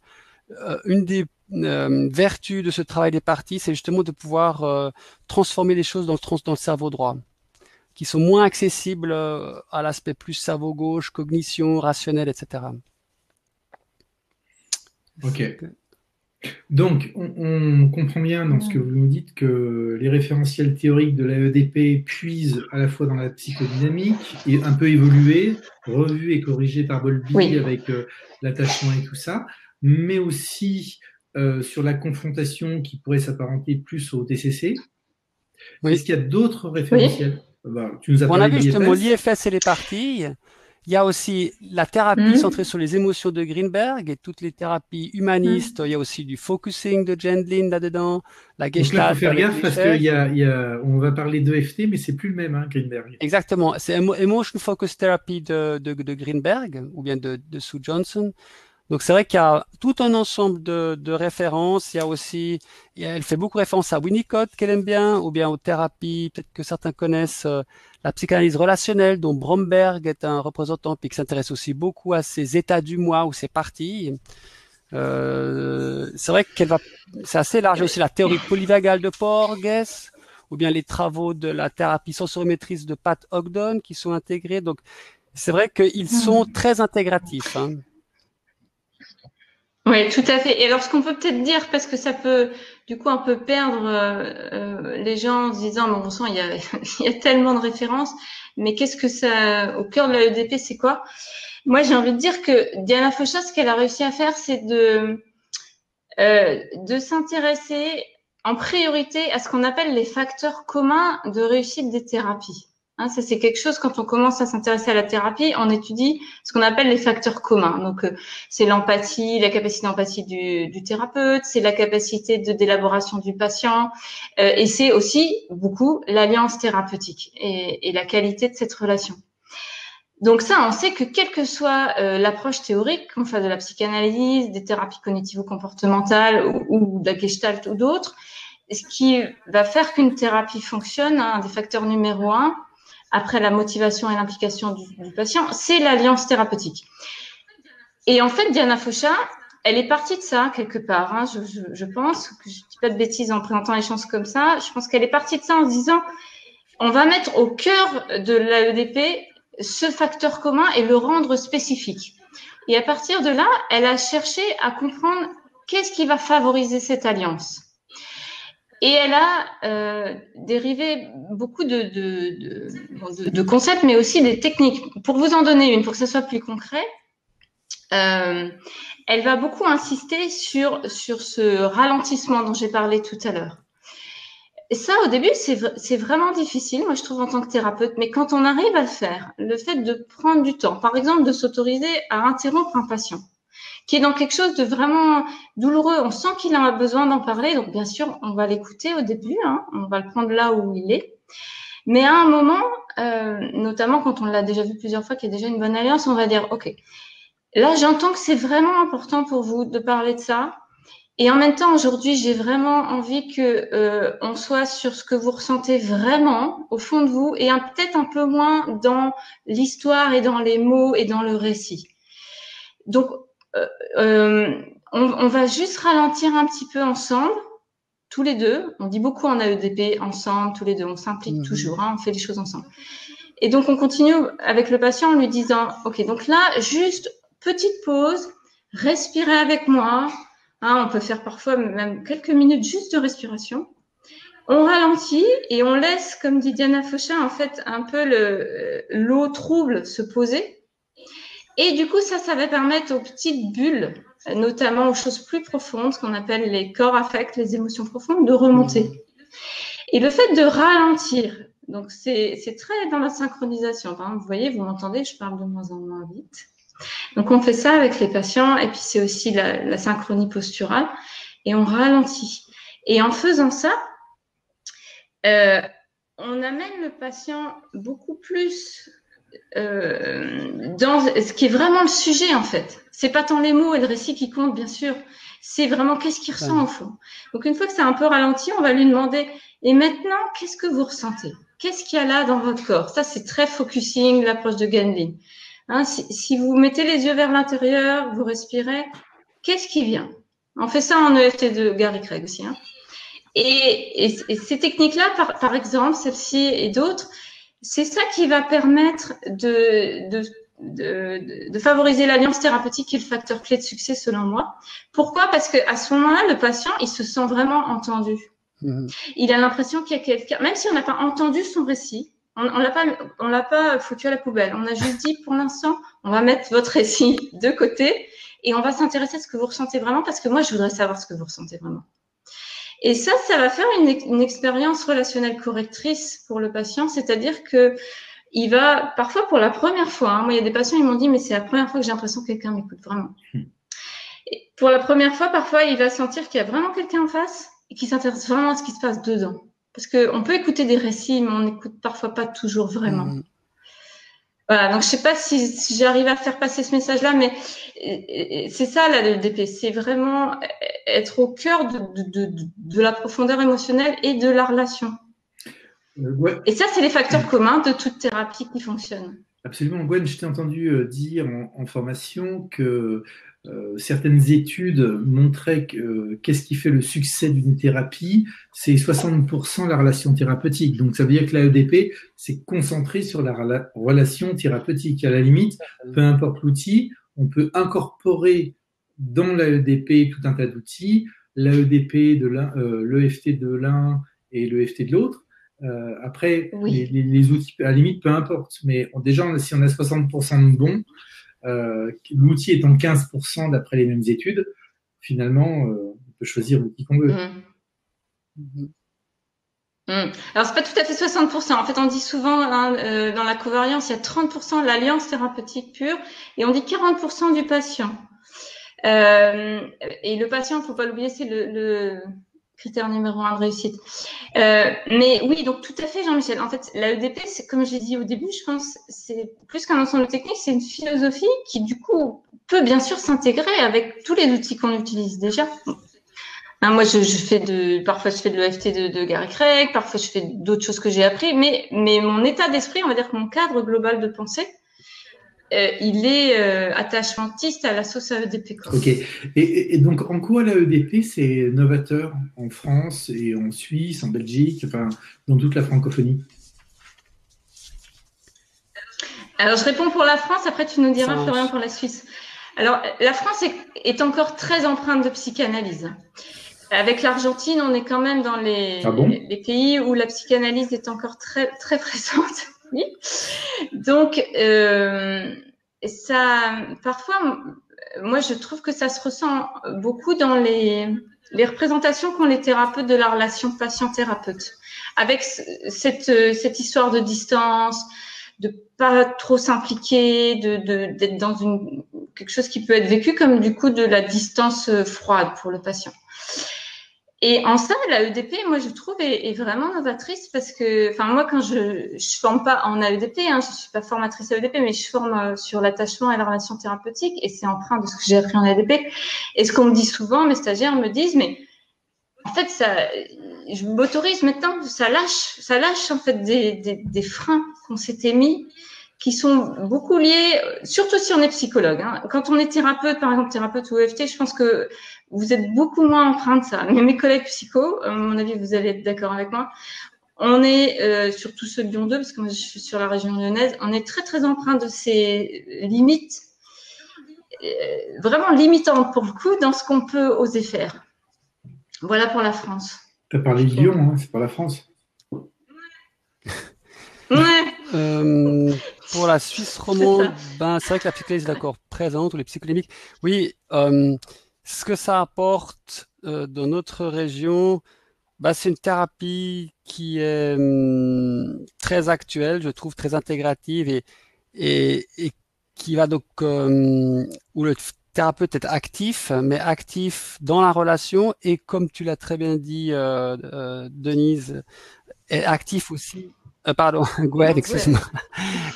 une des vertus de ce travail des parties, c'est justement de pouvoir transformer les choses dans le cerveau droit, qui sont moins accessibles à l'aspect plus cerveau gauche, cognition, rationnel, etc. Ok. Donc, on comprend bien dans ce que vous nous dites que les référentiels théoriques de l'AEDP puisent à la fois dans la psychodynamique et un peu évolué, revu et corrigé par Bowlby avec l'attachement et tout ça, mais aussi sur la confrontation qui pourrait s'apparenter plus au TCC. Oui. Est-ce qu'il y a d'autres référentiels? Tu nous as parlé de l'IFS. On a vu justement l'IFS et les parties. Il y a aussi la thérapie centrée sur les émotions de Greenberg et toutes les thérapies humanistes. Il y a aussi du focusing de Gendlin là-dedans, la Gestalt. Donc là, il faut faire gaffe parce qu'on va parler d'EFT, mais c'est plus le même, Greenberg. Exactement. C'est Emotion Focus Therapy de Greenberg ou bien de Sue Johnson. Donc c'est vrai qu'il y a tout un ensemble de références. Il y a aussi, elle fait beaucoup référence à Winnicott qu'elle aime bien, ou bien aux thérapies, peut-être que certains connaissent la psychanalyse relationnelle, dont Bromberg est un représentant, puis qui s'intéresse aussi beaucoup à ces états du moi ou ces parties. C'est vrai c'est assez large. Il y a aussi la théorie polyvagale de Porges, ou bien les travaux de la thérapie sensorimotrice de Pat Ogden qui sont intégrés. Donc c'est vrai qu'ils sont très intégratifs, hein. Oui, tout à fait. Et alors, ce qu'on peut peut-être dire, parce que ça peut, du coup, un peu perdre les gens en se disant, bon sang, il y a, il y a tellement de références, mais qu'est-ce que ça, au cœur de la EDP, c'est quoi? Moi, j'ai envie de dire que Diana Faucha, ce qu'elle a réussi à faire, c'est de s'intéresser en priorité à ce qu'on appelle les facteurs communs de réussite des thérapies. Hein, ça, c'est quelque chose, quand on commence à s'intéresser à la thérapie, on étudie ce qu'on appelle les facteurs communs. Donc, c'est l'empathie, la capacité d'empathie du thérapeute, c'est la capacité d'élaboration du patient, et c'est aussi beaucoup l'alliance thérapeutique et la qualité de cette relation. Donc ça, on sait que quelle que soit l'approche théorique, qu'on fasse de la psychanalyse, des thérapies cognitivo-comportementales ou de la gestalt ou d'autres, ce qui va faire qu'une thérapie fonctionne, hein, un des facteurs numéro 1, après la motivation et l'implication du patient, c'est l'alliance thérapeutique. Et en fait, Diana Faucha, elle est partie de ça quelque part. Hein, je pense, que je ne dis pas de bêtises en présentant les choses comme ça, je pense qu'elle est partie de ça en se disant, on va mettre au cœur de l'AEDP ce facteur commun et le rendre spécifique. Et à partir de là, elle a cherché à comprendre qu'est-ce qui va favoriser cette alliance. Et elle a dérivé beaucoup de concepts, mais aussi des techniques. Pour vous en donner une, pour que ce soit plus concret, elle va beaucoup insister sur ce ralentissement dont j'ai parlé tout à l'heure. Et ça, au début, c'est vraiment difficile, moi, je trouve, en tant que thérapeute. Mais quand on arrive à le faire, le fait de prendre du temps, par exemple, de s'autoriser à interrompre un patient, qui est dans quelque chose de vraiment douloureux, on sent qu'il a besoin d'en parler, donc bien sûr, on va l'écouter au début, hein, on va le prendre là où il est. Mais à un moment, notamment quand on l'a déjà vu plusieurs fois, qu'il y a déjà une bonne alliance, on va dire, OK, là, j'entends que c'est vraiment important pour vous de parler de ça. Et en même temps, aujourd'hui, j'ai vraiment envie que on soit sur ce que vous ressentez vraiment au fond de vous et peut-être un peu moins dans l'histoire et dans les mots et dans le récit. Donc, on va juste ralentir un petit peu ensemble, tous les deux. On dit beaucoup en AEDP, ensemble, tous les deux. On s'implique toujours, hein, on fait les choses ensemble. Et donc, on continue avec le patient en lui disant, OK, donc là, juste petite pause, respirez avec moi. Hein, on peut faire parfois même quelques minutes juste de respiration. On ralentit et on laisse, comme dit Diana Faucha, en fait, un peu l'eau trouble se poser. Et du coup, ça va permettre aux petites bulles, notamment aux choses plus profondes, ce qu'on appelle les corps affects, les émotions profondes, de remonter. Et le fait de ralentir, donc c'est très dans la synchronisation. Par exemple, vous voyez, vous m'entendez, je parle de moins en moins vite. Donc, on fait ça avec les patients et puis c'est aussi la synchronie posturale et on ralentit. Et en faisant ça, on amène le patient beaucoup plus dans ce qui est vraiment le sujet en fait. C'est pas tant les mots et le récit qui comptent, bien sûr. C'est vraiment qu'est-ce qu'il ressent au fond. Donc, une fois que c'est un peu ralenti, on va lui demander et maintenant, qu'est-ce que vous ressentez? Qu'est-ce qu'il y a là dans votre corps? Ça, c'est très focusing, l'approche de Gandhi. Hein, si vous mettez les yeux vers l'intérieur, vous respirez, qu'est-ce qui vient? On fait ça en EFT de Gary Craig aussi. Hein. Et ces techniques-là, par exemple, celle-ci et d'autres, c'est ça qui va permettre de favoriser l'alliance thérapeutique qui est le facteur clé de succès selon moi. Pourquoi? Parce qu'à ce moment-là, le patient, il se sent vraiment entendu. Il a l'impression qu'il y a quelqu'un, même si on n'a pas entendu son récit, on l'a pas foutu à la poubelle. On a juste dit, pour l'instant, on va mettre votre récit de côté et on va s'intéresser à ce que vous ressentez vraiment parce que moi, je voudrais savoir ce que vous ressentez vraiment. Et ça va faire une expérience relationnelle correctrice pour le patient, c'est-à-dire que il va, parfois pour la première fois, hein, moi, il y a des patients, ils m'ont dit, mais c'est la première fois que j'ai l'impression que quelqu'un m'écoute vraiment. Et pour la première fois, parfois, il va sentir qu'il y a vraiment quelqu'un en face et qui s'intéresse vraiment à ce qui se passe dedans. Parce qu'on peut écouter des récits, mais on n'écoute parfois pas toujours vraiment. Voilà, donc je sais pas si j'arrive à faire passer ce message-là, mais c'est ça la l'EDP, c'est vraiment être au cœur de la profondeur émotionnelle et de la relation. Ouais. Et ça, c'est les facteurs communs de toute thérapie qui fonctionne. Absolument. Gwen, je t'ai entendu dire en formation que certaines études montraient que qu'est-ce qui fait le succès d'une thérapie, c'est 60% la relation thérapeutique. Donc ça veut dire que l'AEDP, c'est concentré sur la relation thérapeutique. À la limite, peu importe l'outil, on peut incorporer dans l'AEDP tout un tas d'outils, l'AEDP de l'un, l'EFT de l'un et l'EFT de l'autre. Après, Oui. les outils, à la limite, peu importe. Mais déjà, si on a 60% de bons, l'outil étant 15% d'après les mêmes études, finalement, on peut choisir l'outil qu'on veut. Alors, c'est pas tout à fait 60%. En fait, on dit souvent dans la covariance, il y a 30% de l'alliance thérapeutique pure et on dit 40% du patient. Et le patient, faut pas l'oublier, c'est le critère numéro 1 de réussite. Mais oui, donc tout à fait, Jean-Michel. En fait, l'AEDP, c'est comme j'ai dit au début, je pense, c'est plus qu'un ensemble technique, c'est une philosophie qui, du coup, peut bien sûr s'intégrer avec tous les outils qu'on utilise déjà. Moi, parfois je fais de l'EFT de Gary Craig, parfois je fais d'autres choses que j'ai appris, mais mon état d'esprit, on va dire que mon cadre global de pensée, il est attachmentiste à la sauce AEDP. Ok. Et donc, en quoi l'AEDP, c'est novateur en France et en Suisse, en Belgique, enfin, dans toute la francophonie? Alors, je réponds pour la France, après tu nous diras, Florian, pour la Suisse. Alors, la France est encore très empreinte de psychanalyse. Avec l'Argentine, on est quand même dans les pays où la psychanalyse est encore très, très présente. Oui. Donc, parfois, moi, je trouve que ça se ressent beaucoup dans les représentations qu'ont les thérapeutes de la relation patient-thérapeute. Avec cette histoire de distance, de pas trop s'impliquer, d'être dans quelque chose qui peut être vécu comme du coup de la distance froide pour le patient. Et en ça, la EDP, moi, je trouve, est vraiment novatrice parce que, enfin, moi, quand je forme pas en AEDP, je suis pas formatrice AEDP, mais je forme sur l'attachement et la relation thérapeutique et c'est empreint de ce que j'ai appris en AEDP. Et ce qu'on me dit souvent, mes stagiaires me disent, mais en fait, je m'autorise maintenant, ça lâche en fait des freins qu'on s'était mis, qui sont beaucoup liés, surtout si on est psychologue. Quand on est thérapeute, par exemple thérapeute ou EFT, je pense que vous êtes beaucoup moins empreint de ça. Mais mes collègues psychos, à mon avis, vous allez être d'accord avec moi, on est, surtout ceux de Lyon 2, parce que moi je suis sur la région lyonnaise, on est très très empreint de ces limites, vraiment limitantes pour le coup, dans ce qu'on peut oser faire. Voilà pour la France. Tu as parlé de Lyon, c'est pas la France. Ouais. Pour la Suisse romande, c'est vrai que la psychanalyse est encore présente, ou les psycholémiques. Oui, ce que ça apporte dans notre région, c'est une thérapie qui est très actuelle, je trouve très intégrative et qui va donc où le thérapeute est actif, mais actif dans la relation et comme tu l'as très bien dit, Denise, est actif aussi. Pardon, Gwen, excuse-moi.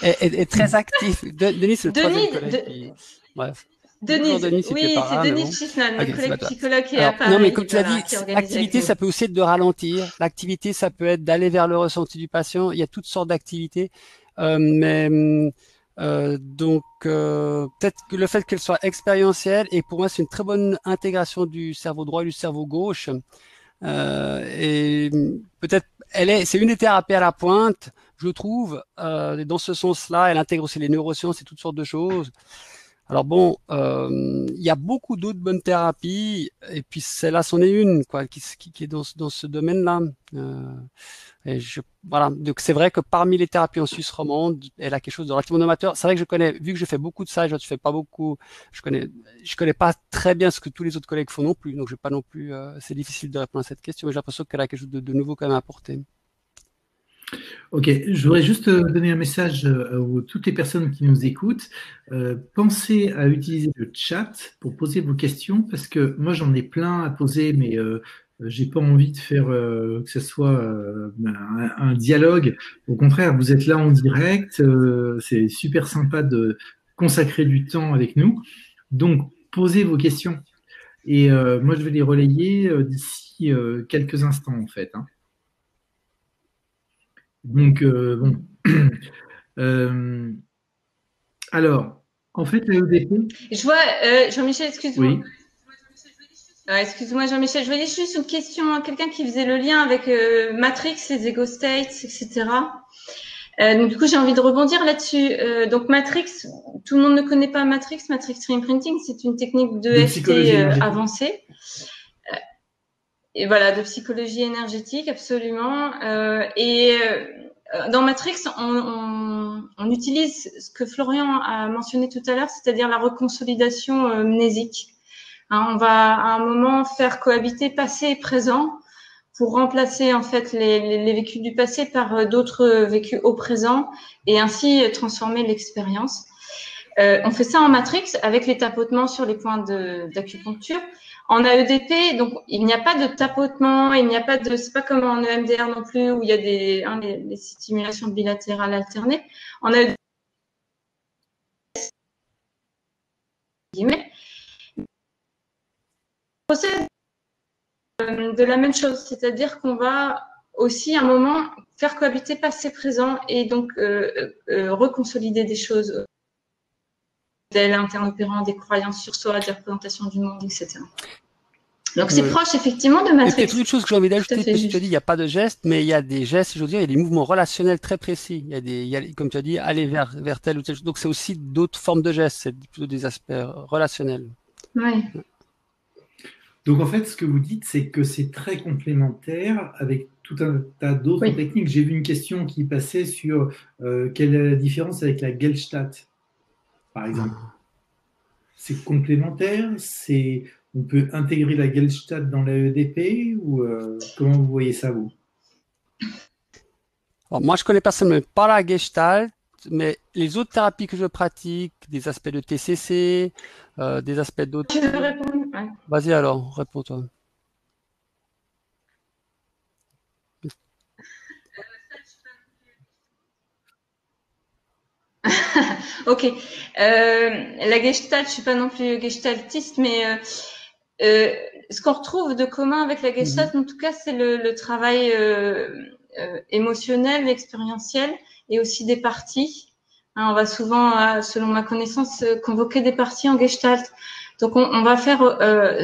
Est très actif. Denis, c'est le troisième collègue bref. Denis, oui, c'est Denis Schiffman, le collègue psychologue qui est à Paris. Non, mais comme tu as dit, l'activité, ça peut aussi être de ralentir. L'activité, ça peut être d'aller vers le ressenti du patient. Il y a toutes sortes d'activités. Donc, peut-être que le fait qu'elle soit expérientielle, et pour moi, c'est une très bonne intégration du cerveau droit et du cerveau gauche. Et peut-être, c'est une des thérapies à la pointe, je trouve. Dans ce sens-là, elle intègre aussi les neurosciences et toutes sortes de choses. Alors bon, il y a beaucoup d'autres bonnes thérapies, et puis celle-là, c'en est une, quoi, qui est dans ce domaine-là. Voilà. Donc c'est vrai que parmi les thérapies en Suisse romande, elle a quelque chose de relativement novateur. C'est vrai que je connais, vu que je fais beaucoup de ça, je fais pas beaucoup, je connais pas très bien ce que tous les autres collègues font non plus. Donc j'ai pas non plus, c'est difficile de répondre à cette question, mais j'ai l'impression qu'elle a quelque chose de nouveau quand même à apporter. Ok, je voudrais juste donner un message à toutes les personnes qui nous écoutent. Pensez à utiliser le chat pour poser vos questions parce que moi j'en ai plein à poser, mais J'ai pas envie de faire que ce soit un dialogue. Au contraire, vous êtes là en direct. C'est super sympa de consacrer du temps avec nous. Donc, posez vos questions. Et moi, je vais les relayer d'ici quelques instants, en fait, hein. Donc, bon. Euh, alors, en fait, la EDP, Je vois, Jean-Michel, excuse-moi. oui, Excuse-moi, Jean-Michel, je voyais juste une question, quelqu'un qui faisait le lien avec Matrix, les ego states, etc. Donc du coup, j'ai envie de rebondir là-dessus. Donc Matrix, tout le monde ne connaît pas Matrix. Matrix Reimprinting, c'est une technique de de FT psychologie énergétique. avancée. Et voilà, de psychologie énergétique, absolument. Dans Matrix, on utilise ce que Florian a mentionné tout à l'heure, c'est-à-dire la reconsolidation mnésique. Hein, on va à un moment faire cohabiter passé et présent pour remplacer en fait les vécus du passé par d'autres vécus au présent et ainsi transformer l'expérience. On fait ça en Matrix avec les tapotements sur les points d'acupuncture. En AEDP, donc il n'y a pas de tapotement, il n'y a pas de, c'est pas comme en EMDR non plus où il y a les stimulations bilatérales alternées. En AEDP, procède de la même chose, c'est-à-dire qu'on va aussi à un moment faire cohabiter passé présent et donc reconsolider des choses, des internes opérants, des croyances sur soi, des représentations du monde, etc. Donc c'est proche effectivement de Et Matrix. peut-être une chose que j'ai envie d'ajouter, parce que tu as dit, il n'y a pas de gestes, mais il y a des gestes, je veux dire, il y a des mouvements relationnels très précis. Il y a, comme tu as dit, aller vers telle ou telle chose. Donc c'est aussi d'autres formes de gestes, c'est plutôt des aspects relationnels. Oui. Donc en fait, ce que vous dites, c'est que c'est très complémentaire avec tout un tas d'autres techniques. J'ai vu une question qui passait sur quelle est la différence avec la Gestalt, par exemple. C'est complémentaire, on peut intégrer la Gestalt dans la EDP ou comment vous voyez ça, vous? Alors, moi, je connais personnellement pas la Gestalt, mais les autres thérapies que je pratique, des aspects de TCC, des aspects d'autres. Tu veux répondre? Ouais. Vas-y alors, réponds-toi. Ok. La Gestalt, je suis pas non plus gestaltiste, mais ce qu'on retrouve de commun avec la Gestalt, en tout cas, c'est le travail émotionnel, expérientiel, et aussi des parties. Hein, on va souvent, selon ma connaissance, convoquer des parties en Gestalt. Donc, on va faire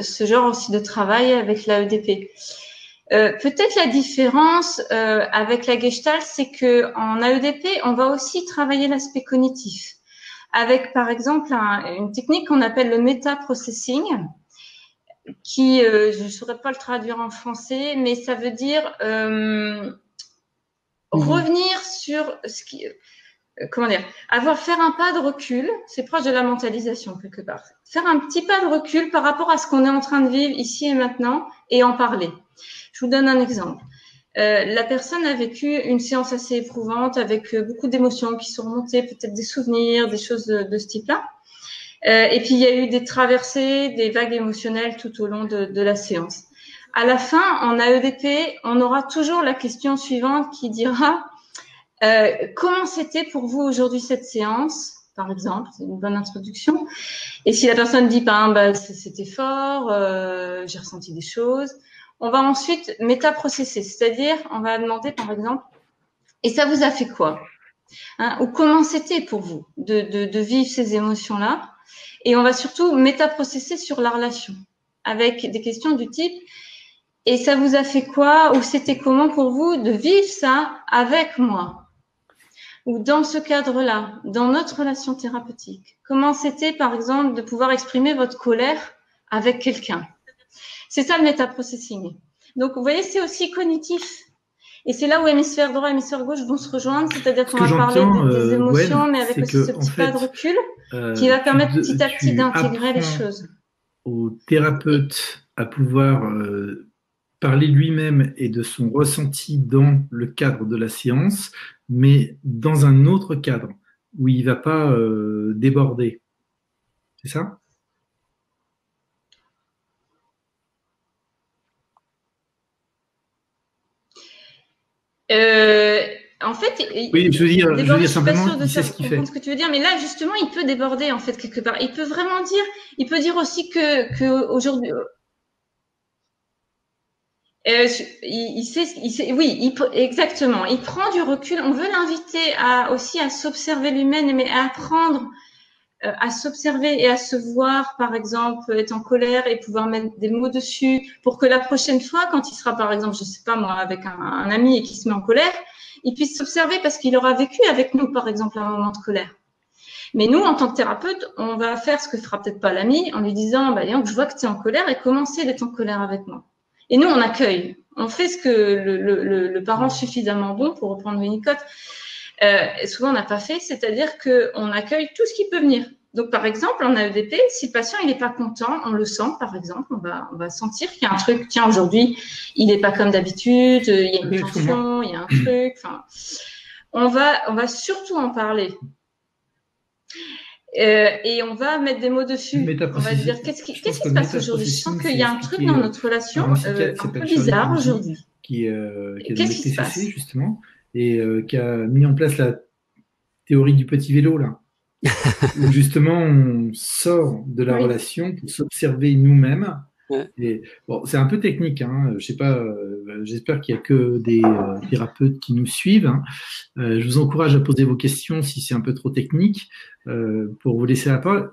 ce genre aussi de travail avec la EDP. Peut-être la différence avec la Gestalt, c'est que en AEDP, on va aussi travailler l'aspect cognitif, avec par exemple une technique qu'on appelle le meta-processing, qui, je ne saurais pas le traduire en français, mais ça veut dire revenir sur ce qui, comment dire, faire un pas de recul, c'est proche de la mentalisation quelque part. Faire un petit pas de recul par rapport à ce qu'on est en train de vivre ici et maintenant et en parler. Je vous donne un exemple. La personne a vécu une séance assez éprouvante avec beaucoup d'émotions qui sont remontées, peut-être des souvenirs, des choses de ce type-là. Et puis il y a eu des traversées, des vagues émotionnelles tout au long de la séance. À la fin, en AEDP, on aura toujours la question suivante qui dira comment c'était pour vous aujourd'hui cette séance, par exemple, c'est une bonne introduction. Et si la personne dit c'était fort, j'ai ressenti des choses, on va ensuite métaprocesser, c'est-à-dire on va demander par exemple et ça vous a fait quoi, hein, ou comment c'était pour vous de vivre ces émotions-là. Et on va surtout métaprocesser sur la relation avec des questions du type et ça vous a fait quoi ou c'était comment pour vous de vivre ça avec moi ou dans ce cadre-là, dans notre relation thérapeutique. Comment c'était, par exemple, de pouvoir exprimer votre colère avec quelqu'un. C'est ça le métaprocessing. Donc, vous voyez, c'est aussi cognitif. Et c'est là où hémisphère droit et hémisphère gauche vont se rejoindre, c'est-à-dire qu'on va parler des émotions, Gwen, mais avec aussi ce petit pas de recul qui va permettre petit à petit d'intégrer les choses. Au thérapeute à pouvoir parler lui-même et de son ressenti dans le cadre de la séance, mais dans un autre cadre où il ne va pas déborder. C'est ça? En fait, oui, je veux dire simplement, il sait ce qu'il fait. Ce que tu veux dire, mais là justement, il peut déborder en fait quelque part. Il peut vraiment dire, il peut dire aussi que aujourd'hui, il sait, oui, exactement. Il prend du recul. On veut l'inviter aussi à s'observer lui-même, mais à apprendre à s'observer et à se voir, par exemple, être en colère et pouvoir mettre des mots dessus pour que la prochaine fois, quand il sera, par exemple, je sais pas moi, avec un ami et qui se met en colère, il puisse s'observer parce qu'il aura vécu avec nous, par exemple, un moment de colère. Mais nous, en tant que thérapeute, on va faire ce que fera peut-être pas l'ami en lui disant, bah, je vois que tu es en colère et commencez d'être en colère avec moi. Et nous, on accueille. On fait ce que le parent suffisamment bon, pour reprendre Winnicott, souvent on n'a pas fait, c'est-à-dire qu'on accueille tout ce qui peut venir. Donc, par exemple, en AEDP, si le patient il n'est pas content, on le sent, par exemple, on va sentir qu'il y a un truc, tiens, aujourd'hui, il n'est pas comme d'habitude, il y a une tension, il y a un truc, enfin, on va surtout en parler. Et on va mettre des mots dessus. On va dire, qu'est-ce qui se passe aujourd'hui? Je sens qu'il y a un truc dans notre relation un peu bizarre aujourd'hui. Qui est dans le TCC, justement, et qui a mis en place la théorie du petit vélo, là. Où justement, on sort de la relation pour s'observer nous-mêmes. Ouais. Et bon, c'est un peu technique, hein. Je sais pas. J'espère qu'il y a que des thérapeutes qui nous suivent. Hein. Je vous encourage à poser vos questions si c'est un peu trop technique pour vous laisser la parole.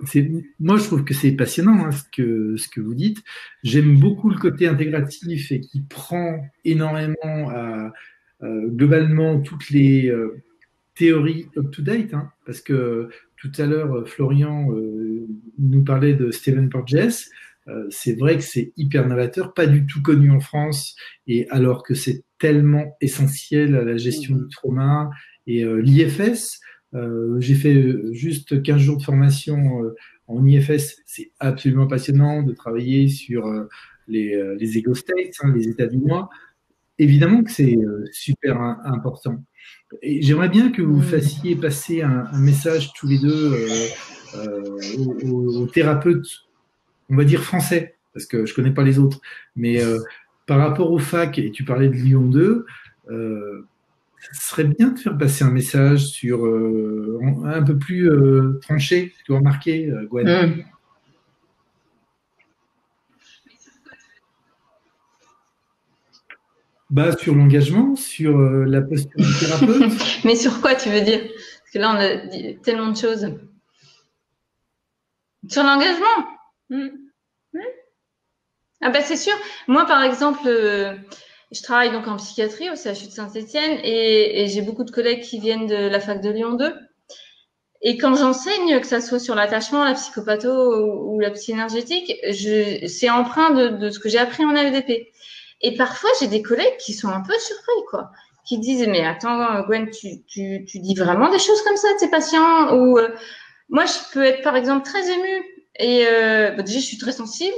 Moi, je trouve que c'est passionnant hein, ce que vous dites. J'aime beaucoup le côté intégratif et qui prend énormément à globalement toutes les théories up-to-date, hein, parce que tout à l'heure, Florian nous parlait de Stephen Porges. C'est vrai que c'est hyper novateur, pas du tout connu en France, et alors que c'est tellement essentiel à la gestion du trauma. Et l'IFS, j'ai fait juste 15 jours de formation en IFS. C'est absolument passionnant de travailler sur les ego states, hein, les états du moi. Évidemment que c'est super important. Et j'aimerais bien que vous fassiez passer un message tous les deux aux thérapeutes, on va dire français, parce que je connais pas les autres, mais par rapport aux facs, et tu parlais de Lyon 2, ce serait bien de faire passer un message sur un peu plus tranché, tu as remarqué, Gwen. Bah, sur l'engagement, sur la posture du thérapeute. Mais sur quoi tu veux dire? Parce que là, on a dit tellement de choses. Sur l'engagement. Ah bah c'est sûr. Moi, par exemple, je travaille donc en psychiatrie au CHU de Saint-Étienne et j'ai beaucoup de collègues qui viennent de la fac de Lyon 2. Et quand j'enseigne, que ça soit sur l'attachement, la psychopatho ou la psy énergétique, c'est empreint de ce que j'ai appris en AEDP. Et parfois, j'ai des collègues qui sont un peu surpris, quoi, qui disent mais attends, Gwen, tu dis vraiment des choses comme ça à tes patients? Ou moi, je peux être par exemple très émue et déjà, je suis très sensible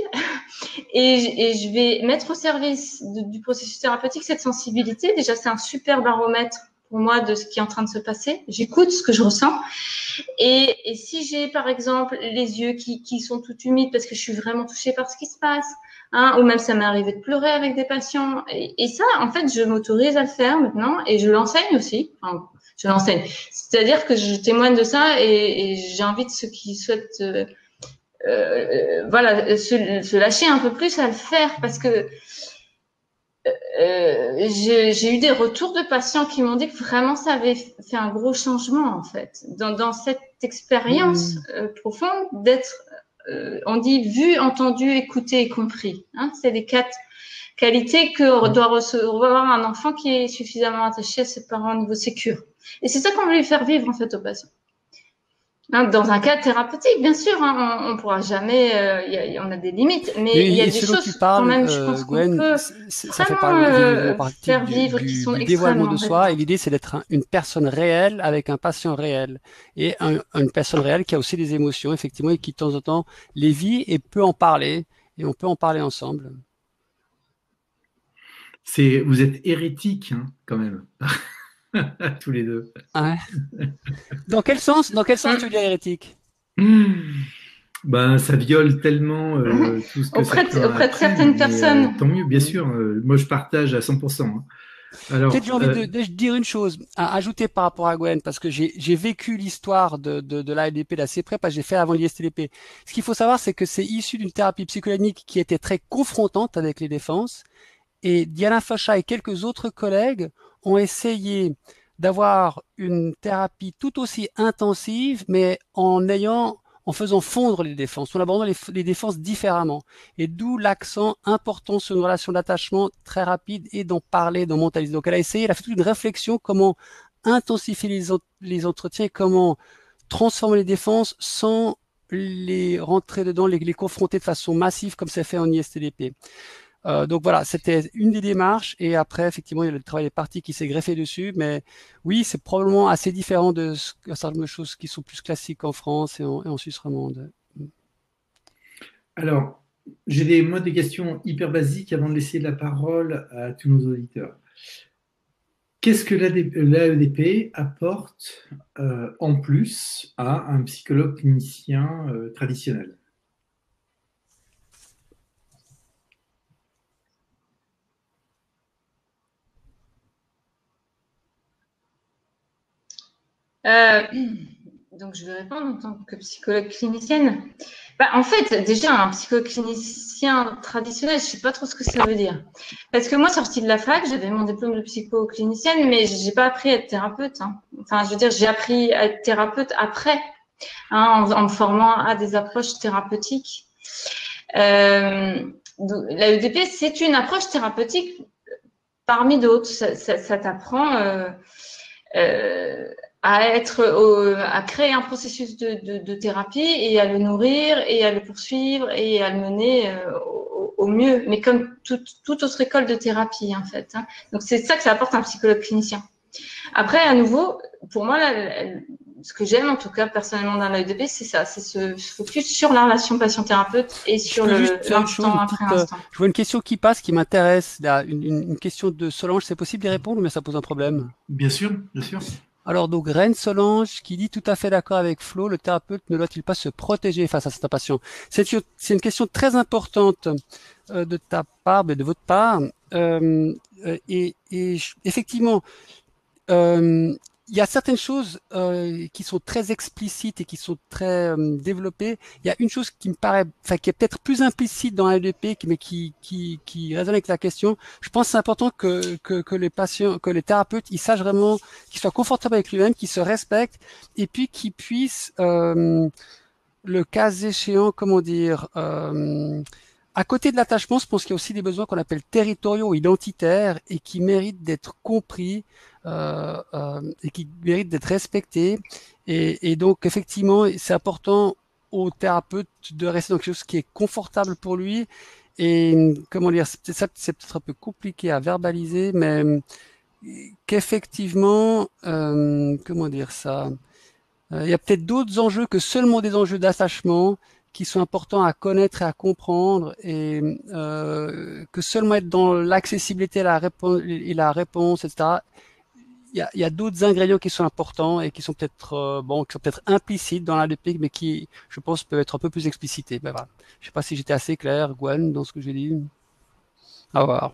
et je vais mettre au service du processus thérapeutique cette sensibilité. Déjà, c'est un super baromètre pour moi de ce qui est en train de se passer. J'écoute ce que je ressens. Et si j'ai, par exemple, les yeux qui sont tout humides parce que je suis vraiment touchée par ce qui se passe, hein, ou même ça m'est arrivé de pleurer avec des patients. Et ça, en fait, je m'autorise à le faire maintenant et je l'enseigne aussi. Enfin, je l'enseigne. C'est-à-dire que je témoigne de ça et j'invite ceux qui souhaitent voilà, se lâcher un peu plus à le faire parce que j'ai eu des retours de patients qui m'ont dit que vraiment ça avait fait un gros changement en fait dans cette expérience profonde d'être on dit vu, entendu, écouté et compris, hein, c'est les 4 qualités que doit recevoir un enfant qui est suffisamment attaché à ses parents au niveau sécure. Et c'est ça qu'on veut lui faire vivre en fait aux patients. Dans un cadre thérapeutique, bien sûr, hein, on pourra jamais, on a des limites, mais il y a des choses quand même, je pense Gwen, qu'on peut ça fait partie faire vivre qui sont du dévoilement de soi. réelles. Et l'idée, c'est d'être une personne réelle avec un patient réel et une personne réelle qui a aussi des émotions, effectivement, et qui de temps en temps les vit et peut en parler. Et on peut en parler ensemble. Vous êtes hérétiques, hein, quand même. Tous les deux. Ouais. Dans quel sens tu dis hérétique? Ben, ça viole tellement tout ce que auprès de certaines personnes. Tant mieux, bien sûr. Moi, je partage à 100%. Hein. Alors, Peut-être j'ai envie de dire une chose à ajouter par rapport à Gwen, parce que j'ai vécu l'histoire de l'ALDP d'assez près, parce que j'ai fait avant l'ISTDP. Ce qu'il faut savoir, c'est que c'est issu d'une thérapie psychodynamique qui était très confrontante avec les défenses, et Diana Fosha et quelques autres collègues ont essayé d'avoir une thérapie tout aussi intensive, mais en faisant fondre les défenses, en abordant les défenses différemment. Et d'où l'accent important sur une relation d'attachement très rapide et d'en parler, d'en mentaliser. Donc elle a essayé, elle a fait toute une réflexion comment intensifier les entretiens et comment transformer les défenses sans les rentrer dedans, les confronter de façon massive comme c'est fait en ISTDP. Donc voilà, c'était une des démarches et après effectivement il y a le travail des parties qui s'est greffé dessus, mais oui c'est probablement assez différent de certaines choses qui sont plus classiques en France et en Suisse romande. alors, j'ai des questions hyper basiques avant de laisser la parole à tous nos auditeurs. Qu'est-ce que l'AEDP apporte en plus à un psychologue clinicien traditionnel? Donc, je vais répondre en tant que psychologue clinicienne. En fait, déjà, un psychologue clinicien traditionnel, je ne sais pas trop ce que ça veut dire. Parce que moi, sortie de la fac, j'avais mon diplôme de psycho-clinicienne, mais je n'ai pas appris à être thérapeute. Enfin, je veux dire, j'ai appris à être thérapeute après, en me formant à des approches thérapeutiques. L'AEDP, c'est une approche thérapeutique parmi d'autres. Ça t'apprend à créer un processus de thérapie et à le nourrir et à le poursuivre et à le mener au mieux, mais comme toute autre école de thérapie en fait. Donc c'est ça que ça apporte un psychologue clinicien. Après, à nouveau, pour moi, ce que j'aime en tout cas personnellement dans l'AEDP, c'est ça, c'est ce focus sur la relation patient-thérapeute et sur l'instant après instant. Je vois une question qui passe qui m'intéresse, une question de Solange, c'est possible d'y répondre mais ça pose un problème? Bien sûr, bien sûr. Alors donc Reine Solange qui dit tout à fait d'accord avec Flo, le thérapeute ne doit-il pas se protéger face à certains patients? C'est une question très importante de ta part, mais de votre part. Effectivement, il y a certaines choses qui sont très explicites et qui sont très développées. Il y a une chose qui me paraît, enfin qui est peut-être plus implicite dans l'AEDP, mais qui résonne avec la question. Je pense que c'est important que les patients, que les thérapeutes, ils sachent vraiment, qu'ils soient confortables avec lui-même, qu'ils se respectent, et puis qu'ils puissent, le cas échéant, comment dire, à côté de l'attachement, je pense qu'il y a aussi des besoins qu'on appelle territoriaux, identitaires, et qui méritent d'être compris et qui méritent d'être respectés. Et donc, effectivement, c'est important au thérapeute de rester dans quelque chose qui est confortable pour lui. Et comment dire, c'est peut-être un peu compliqué à verbaliser, mais qu'effectivement, comment dire ça, il y a peut-être d'autres enjeux que seulement des enjeux d'attachement qui sont importants à connaître et à comprendre, et que seulement être dans l'accessibilité et la réponse, etc. Il y a d'autres ingrédients qui sont importants et qui sont peut-être qui sont peut-être implicites dans l'ADP, mais qui, je pense, peuvent être un peu plus explicités. Ben voilà. Je sais pas si j'étais assez clair, Gwen, dans ce que j'ai dit. Ah voir.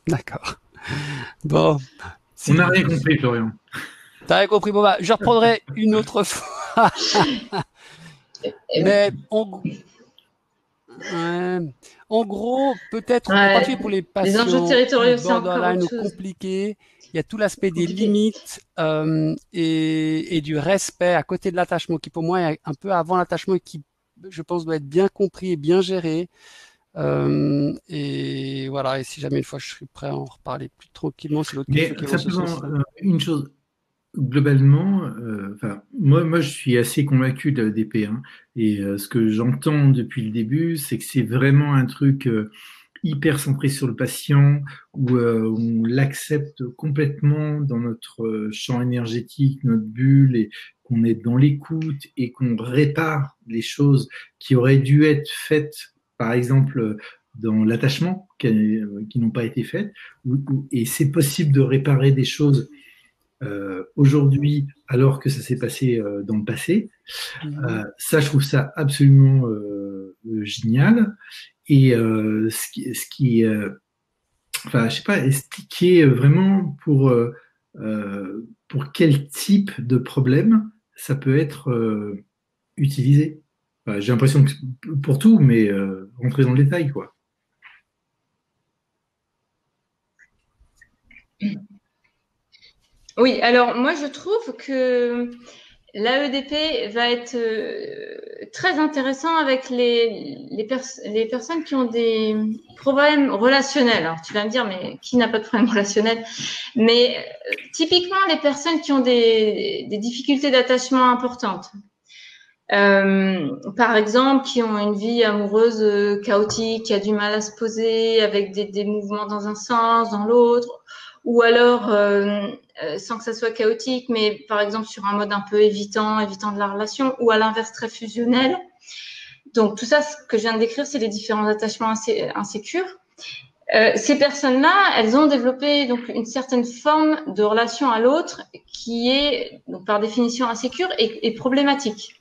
D'accord. Bon. On n'a rien compris, Florian. T'as rien compris. Bon, bah, je reprendrai une autre fois. Mais en gros, peut-être, en particulier pour les patients, les enjeux territoriaux, c'est borderline ou compliqués, il y a tout l'aspect des limites et du respect à côté de l'attachement, qui pour moi est un peu avant l'attachement et qui, je pense, doit être bien compris et bien géré. Et voilà, et si jamais une fois je suis prêt à en reparler plus tranquillement, c'est l'autre question qui est simplement une chose. Globalement, moi, je suis assez convaincu de l'AEDP, et ce que j'entends depuis le début, c'est que c'est vraiment un truc hyper centré sur le patient, où on l'accepte complètement dans notre champ énergétique, notre bulle, et qu'on est dans l'écoute et qu'on répare les choses qui auraient dû être faites, par exemple, dans l'attachement, qui n'ont pas été faites, et c'est possible de réparer des choses aujourd'hui, alors que ça s'est passé dans le passé. Ça, je trouve ça absolument génial. Et ce qui enfin, je sais pas, expliquer vraiment pour quel type de problème ça peut être utilisé. Enfin, j'ai l'impression que pour tout, mais rentrer dans le détail, quoi. Oui, alors moi je trouve que l'AEDP va être très intéressant avec les personnes qui ont des problèmes relationnels. Alors tu vas me dire, mais qui n'a pas de problème relationnel? Mais typiquement les personnes qui ont des difficultés d'attachement importantes. Par exemple, qui ont une vie amoureuse chaotique, qui a du mal à se poser, avec des mouvements dans un sens, dans l'autre, ou alors sans que ça soit chaotique, mais par exemple sur un mode un peu évitant de la relation, ou à l'inverse très fusionnel. Donc tout ça, ce que je viens de décrire, c'est les différents attachements insécures. Ces personnes-là, elles ont développé donc une certaine forme de relation à l'autre qui est donc, par définition insécure et problématique.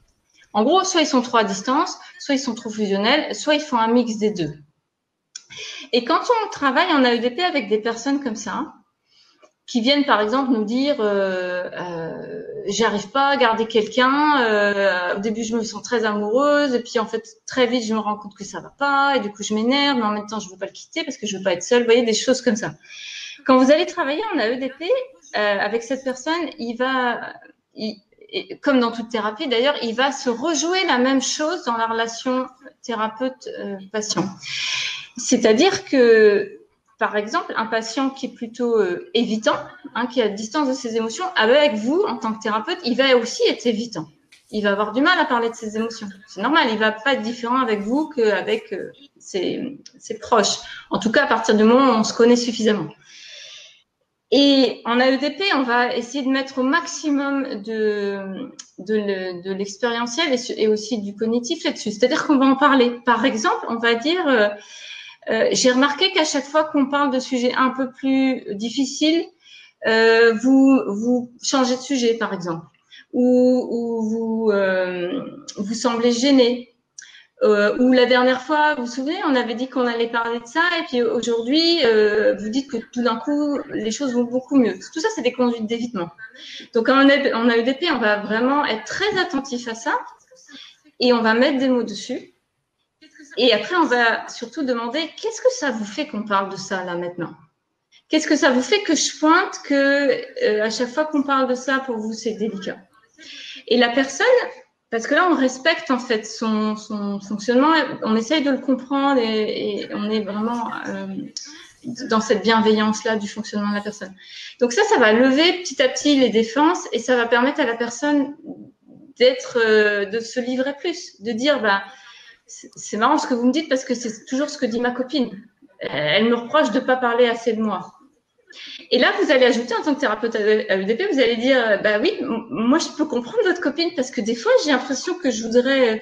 En gros, soit ils sont trop à distance, soit ils sont trop fusionnels, soit ils font un mix des deux. Et quand on travaille en AEDP avec des personnes comme ça, qui viennent par exemple nous dire j'arrive pas à garder quelqu'un, au début je me sens très amoureuse et puis en fait très vite je me rends compte que ça va pas et du coup je m'énerve, mais en même temps je veux pas le quitter parce que je veux pas être seule. Vous voyez, des choses comme ça. Quand vous allez travailler en AEDP avec cette personne, et comme dans toute thérapie d'ailleurs, il va se rejouer la même chose dans la relation thérapeute-patient. C'est-à-dire que, par exemple, un patient qui est plutôt évitant, qui a distance de ses émotions, avec vous, en tant que thérapeute, il va aussi être évitant. Il va avoir du mal à parler de ses émotions. C'est normal, il va pas être différent avec vous qu'avec ses proches. En tout cas, à partir du moment où on se connaît suffisamment. Et en AEDP, on va essayer de mettre au maximum de l'expérientiel et aussi du cognitif là-dessus. C'est-à-dire qu'on va en parler. Par exemple, on va dire, j'ai remarqué qu'à chaque fois qu'on parle de sujets un peu plus difficiles, vous changez de sujet, par exemple, ou vous semblez gêné. Ou la dernière fois, vous vous souvenez, on avait dit qu'on allait parler de ça, et puis aujourd'hui, vous dites que tout d'un coup, les choses vont beaucoup mieux. Tout ça, c'est des conduites d'évitement. Donc, en AEDP, on va vraiment être très attentif à ça, et on va mettre des mots dessus. Et après, on va surtout demander, qu'est-ce que ça vous fait qu'on parle de ça, là, maintenant? Qu'est-ce que ça vous fait que je pointe que à chaque fois qu'on parle de ça, pour vous, c'est délicat? Et la personne... Parce que là, on respecte en fait son fonctionnement, on essaye de le comprendre et on est vraiment dans cette bienveillance-là du fonctionnement de la personne. Donc ça va lever petit à petit les défenses et ça va permettre à la personne de se livrer plus, de dire c'est marrant ce que vous me dites parce que c'est toujours ce que dit ma copine. Elle me reproche de ne pas parler assez de moi. Et là, vous allez ajouter en tant que thérapeute à l'EDP, vous allez dire, oui, moi je peux comprendre votre copine parce que des fois j'ai l'impression que je voudrais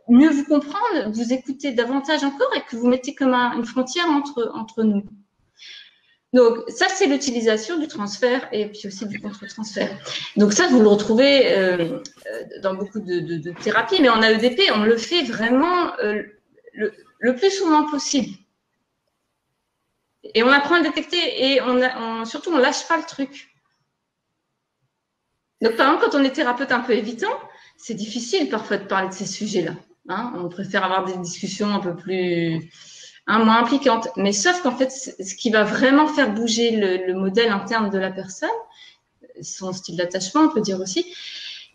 mieux vous comprendre, vous écouter davantage encore et que vous mettez comme une frontière entre nous. Donc ça, c'est l'utilisation du transfert et puis aussi du contre-transfert. Donc ça, vous le retrouvez dans beaucoup de thérapies, mais en AEDP, on le fait vraiment le plus souvent possible. Et on apprend à le détecter et surtout, on ne lâche pas le truc. Donc, par exemple, quand on est thérapeute un peu évitant, c'est difficile parfois de parler de ces sujets-là. On préfère avoir des discussions un peu plus, moins impliquantes. Mais sauf qu'en fait, ce qui va vraiment faire bouger le modèle interne de la personne, son style d'attachement, on peut dire aussi,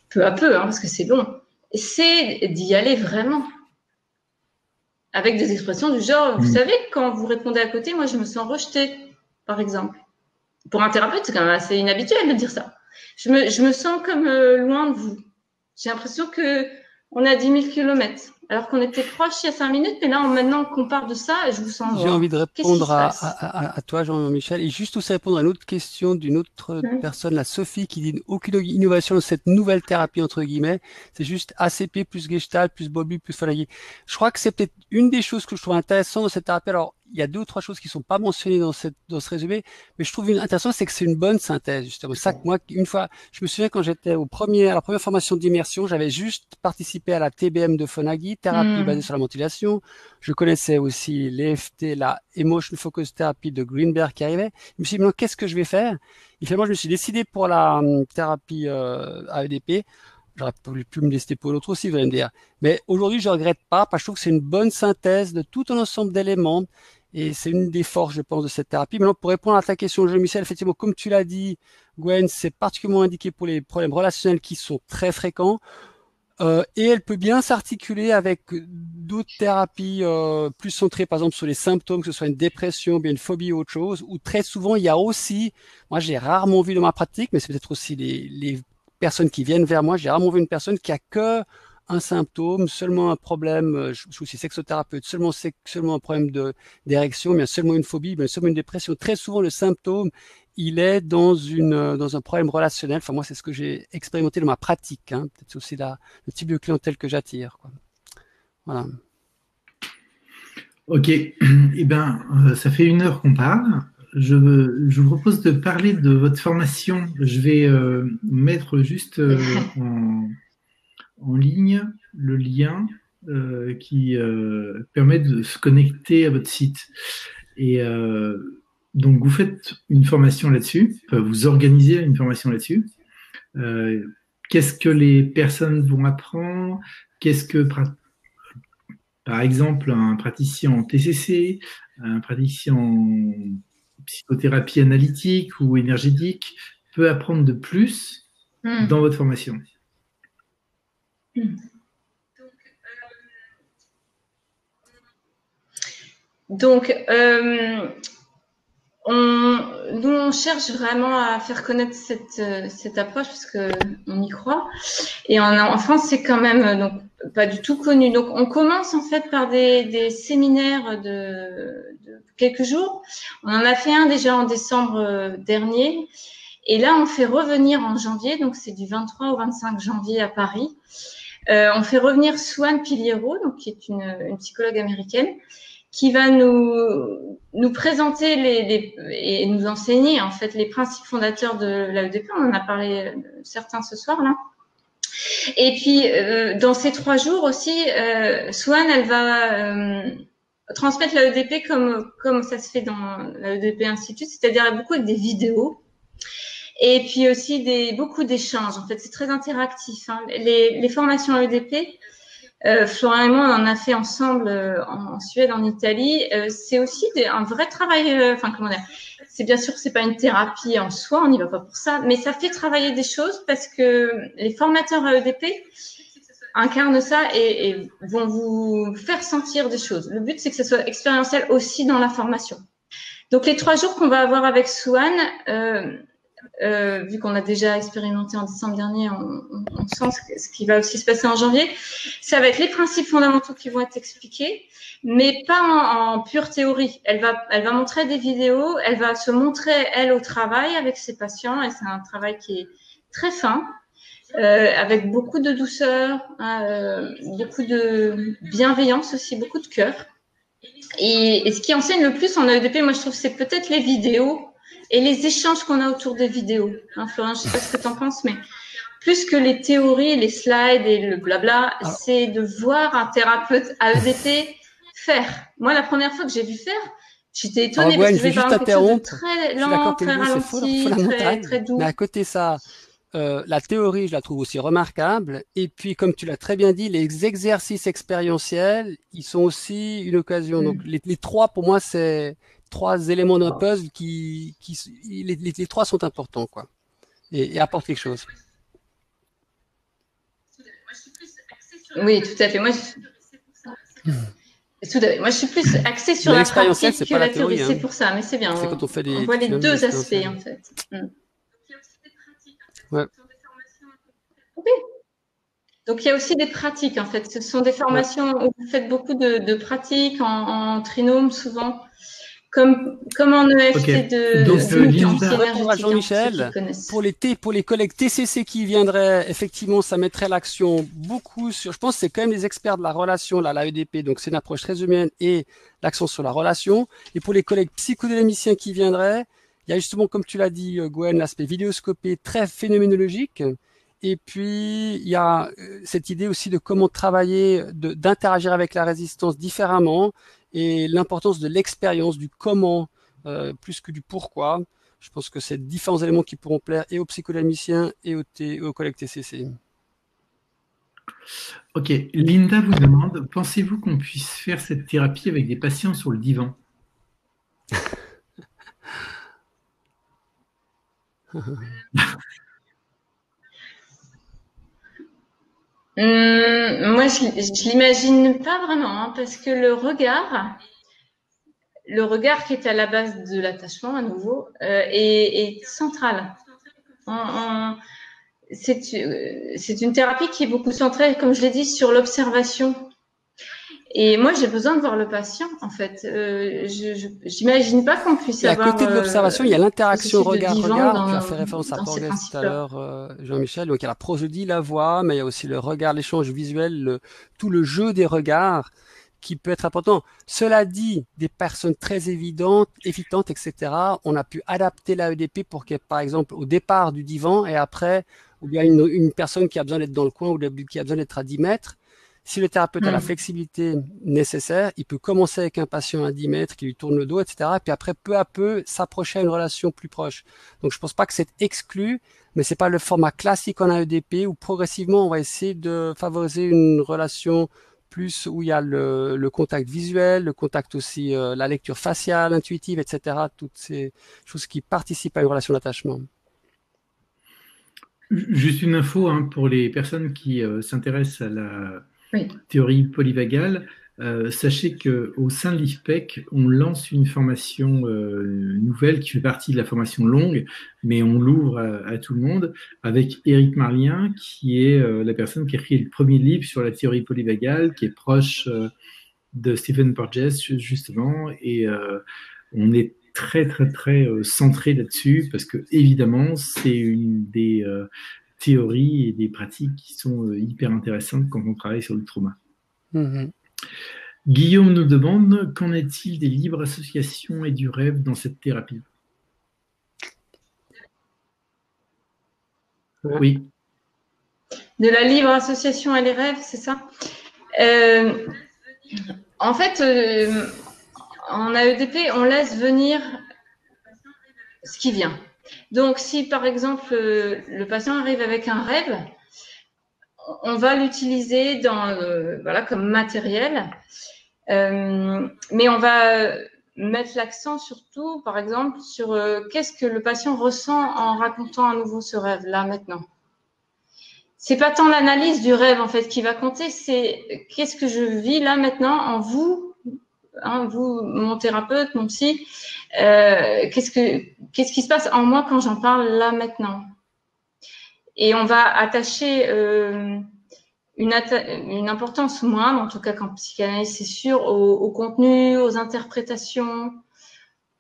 peu à peu, parce que c'est long, c'est d'y aller vraiment. Avec des expressions du genre, vous savez, quand vous répondez à côté, moi, je me sens rejetée, par exemple. Pour un thérapeute, c'est quand même assez inhabituel de dire ça. Je me sens comme loin de vous. J'ai l'impression qu'on est à 10 000 kilomètres, alors qu'on était proches il y a 5 minutes, mais là, maintenant qu'on parle de ça, je vous sens loin. J'ai envie de répondre à toi, Jean-Michel, et juste aussi répondre à une autre question d'une autre personne, la Sophie, qui dit aucune innovation dans cette nouvelle thérapie, entre guillemets. C'est juste ACP plus Gestalt plus Bowlby plus Fonagy. Je crois que c'est peut-être une des choses que je trouve intéressante dans cette thérapie. Alors, il y a 2 ou 3 choses qui sont pas mentionnées dans ce résumé, mais je trouve intéressant, c'est que c'est une bonne synthèse, justement. Ça que moi, une fois, je me souviens quand j'étais à la première formation d'immersion, j'avais juste participé à la TBM de Fonagy, thérapie basée sur la ventilation. Je connaissais aussi l'EFT, la Emotion Focus Therapy de Greenberg qui arrivait. Je me suis dit, non, qu'est-ce que je vais faire? Et finalement, je me suis décidé pour la thérapie AEDP. J'aurais pu me décider pour l'autre aussi, vous allez me dire. Mais aujourd'hui, je regrette pas parce que je trouve que c'est une bonne synthèse de tout un ensemble d'éléments. Et c'est une des forces, je pense, de cette thérapie. Maintenant, pour répondre à ta question, Jean-Michel, effectivement, comme tu l'as dit, Gwen, c'est particulièrement indiqué pour les problèmes relationnels qui sont très fréquents. Et elle peut bien s'articuler avec d'autres thérapies plus centrées, par exemple, sur les symptômes, que ce soit une dépression, bien une phobie ou autre chose, où très souvent, il y a aussi, moi j'ai rarement vu dans ma pratique, mais c'est peut-être aussi les personnes qui viennent vers moi, j'ai rarement vu une personne qui a que un symptôme, seulement un problème, je suis aussi sexothérapeute, seulement un problème d'érection, bien seulement une phobie, bien seulement une dépression. Très souvent, le symptôme, il est dans un problème relationnel. Enfin, moi, c'est ce que j'ai expérimenté dans ma pratique. Hein. Peut-être aussi le type de clientèle que j'attire. Voilà. Ok. Eh bien, ça fait 1 heure qu'on parle. Je vous propose de parler de votre formation. Je vais mettre juste en ligne le lien qui permet de se connecter à votre site. Et donc, vous faites une formation là-dessus, vous organisez une formation là-dessus. Qu'est-ce que les personnes vont apprendre? Qu'est-ce que, par exemple, un praticien en TCC, un praticien en psychothérapie analytique ou énergétique peut apprendre de plus dans votre formation? Donc, nous, on cherche vraiment à faire connaître cette approche parce qu'on y croit. Et en France, c'est quand même donc pas du tout connu. Donc, on commence en fait par des séminaires de quelques jours. On en a fait un déjà en décembre dernier. Et là, on fait revenir en janvier. Donc, c'est du 23 au 25 janvier à Paris. On fait revenir Swan Piliero, donc qui est une psychologue américaine, qui va nous présenter et nous enseigner en fait les principes fondateurs de l'AEDP. On en a parlé certains ce soir là. Et puis dans ces 3 jours aussi, Swan elle va transmettre l'AEDP comme ça se fait dans l'AEDP Institute, c'est-à-dire beaucoup avec des vidéos. Et puis aussi beaucoup d'échanges. En fait, c'est très interactif. Hein. Les formations AEDP, Florian et moi, on en a fait ensemble en Suède, en Italie. C'est aussi un vrai travail. Enfin, comment dire? C'est bien sûr que c'est pas une thérapie en soi, on n'y va pas pour ça, mais ça fait travailler des choses parce que les formateurs AEDP incarnent ça et vont vous faire sentir des choses. Le but, c'est que ce soit expérientiel aussi dans la formation. Donc, les 3 jours qu'on va avoir avec Swan, vu qu'on a déjà expérimenté en décembre dernier, on sent ce qui va aussi se passer en janvier. Ça va être les principes fondamentaux qui vont être expliqués, mais pas en pure théorie. Elle va montrer des vidéos, elle va se montrer, elle, au travail avec ses patients, et c'est un travail qui est très fin, avec beaucoup de douceur, beaucoup de bienveillance aussi, beaucoup de cœur. Et ce qui enseigne le plus en AEDP, moi je trouve, c'est peut-être les vidéos et les échanges qu'on a autour des vidéos. Hein, Florian, je sais pas ce que tu en penses, mais plus que les théories, les slides et le blabla, c'est de voir un thérapeute AEDP faire. Moi, la première fois que j'ai vu faire, j'étais étonnée parce que je vais juste quelque chose de t'interrompre. très lent, très ralenti, très doux. Mais à côté ça, la théorie, je la trouve aussi remarquable. Et puis, comme tu l'as très bien dit, les exercices expérientiels, ils sont aussi une occasion. Donc, les 3, pour moi, c'est 3 éléments d'un puzzle les 3 sont importants, quoi. Et apportent quelque chose. Oui, tout à fait. Moi, je suis plus axée sur la pratique que la théorie. C'est pour ça, mais c'est bien. C'est quand on voit les 2 aspects, en fait. Ouais. Okay. Donc, il y a aussi des pratiques, en fait. Ce sont des formations où vous faites beaucoup de pratiques en trinôme, souvent. Comme en EFT de Jean-Michel, pour les collègues TCC qui viendraient, effectivement, ça mettrait l'action beaucoup sur, je pense que c'est quand même des experts de la relation, là, l'AEDP, donc c'est une approche très humaine et l'accent sur la relation. Et pour les collègues psychodynamiciens qui viendraient, il y a justement, comme tu l'as dit, Gwen, l'aspect vidéoscopé très phénoménologique. Et puis, il y a cette idée aussi de comment travailler, d'interagir avec la résistance différemment et l'importance de l'expérience, du comment, plus que du pourquoi. Je pense que c'est différents éléments qui pourront plaire et aux psychodynamiciens et aux collègues TCC. Ok, Linda vous demande, pensez-vous qu'on puisse faire cette thérapie avec des patients sur le divan? Moi, je l'imagine pas vraiment, hein, parce que le regard qui est à la base de l'attachement, à nouveau, est central. C'est une thérapie qui est beaucoup centrée, comme je l'ai dit, sur l'observation. Et moi, j'ai besoin de voir le patient, en fait. J'imagine pas qu'on puisse avoir. À côté de l'observation, il y a l'interaction regard-regard. Tu as fait référence à Porges tout à l'heure, Jean-Michel. Donc, il y a la prosodie, la voix, mais il y a aussi le regard, l'échange visuel, tout le jeu des regards qui peut être important. Cela dit, des personnes très évitantes, etc., on a pu adapter l'AEDP pour que, par exemple, au départ du divan et après, ou bien une personne qui a besoin d'être dans le coin ou qui a besoin d'être à 10 mètres, si le thérapeute a la flexibilité nécessaire, il peut commencer avec un patient à 10 mètres qui lui tourne le dos, etc. Et puis après, peu à peu, s'approcher à une relation plus proche. Donc, je pense pas que c'est exclu, mais c'est pas le format classique en AEDP où progressivement, on va essayer de favoriser une relation plus où il y a le contact visuel, le contact aussi, la lecture faciale, intuitive, etc. Toutes ces choses qui participent à une relation d'attachement. Juste une info hein, pour les personnes qui s'intéressent à la théorie polyvagale. Sachez qu'au sein de l'IFPEC, on lance une formation nouvelle qui fait partie de la formation longue, mais on l'ouvre à tout le monde, avec Éric Marlien, qui est la personne qui a écrit le premier livre sur la théorie polyvagale, qui est proche de Stephen Porges, justement, et on est très, très, très centré là-dessus, parce que, évidemment, c'est une des théories et des pratiques qui sont hyper intéressantes quand on travaille sur le trauma. Guillaume nous demande, qu'en est-il des libres associations et du rêve dans cette thérapie? Oui. De la libre association et les rêves, c'est ça? En fait, en AEDP, on laisse venir ce qui vient. Donc, si par exemple le patient arrive avec un rêve, on va l'utiliser comme matériel, mais on va mettre l'accent surtout, par exemple, sur qu'est-ce que le patient ressent en racontant à nouveau ce rêve-là maintenant. C'est pas tant l'analyse du rêve en fait qui va compter, c'est qu'est-ce que je vis là maintenant en vous, hein, vous, mon thérapeute, mon psy, qu'est-ce qui se passe en moi quand j'en parle là maintenant. Et on va attacher une importance moindre, en tout cas qu'en psychanalyse, c'est sûr, au contenu, aux interprétations.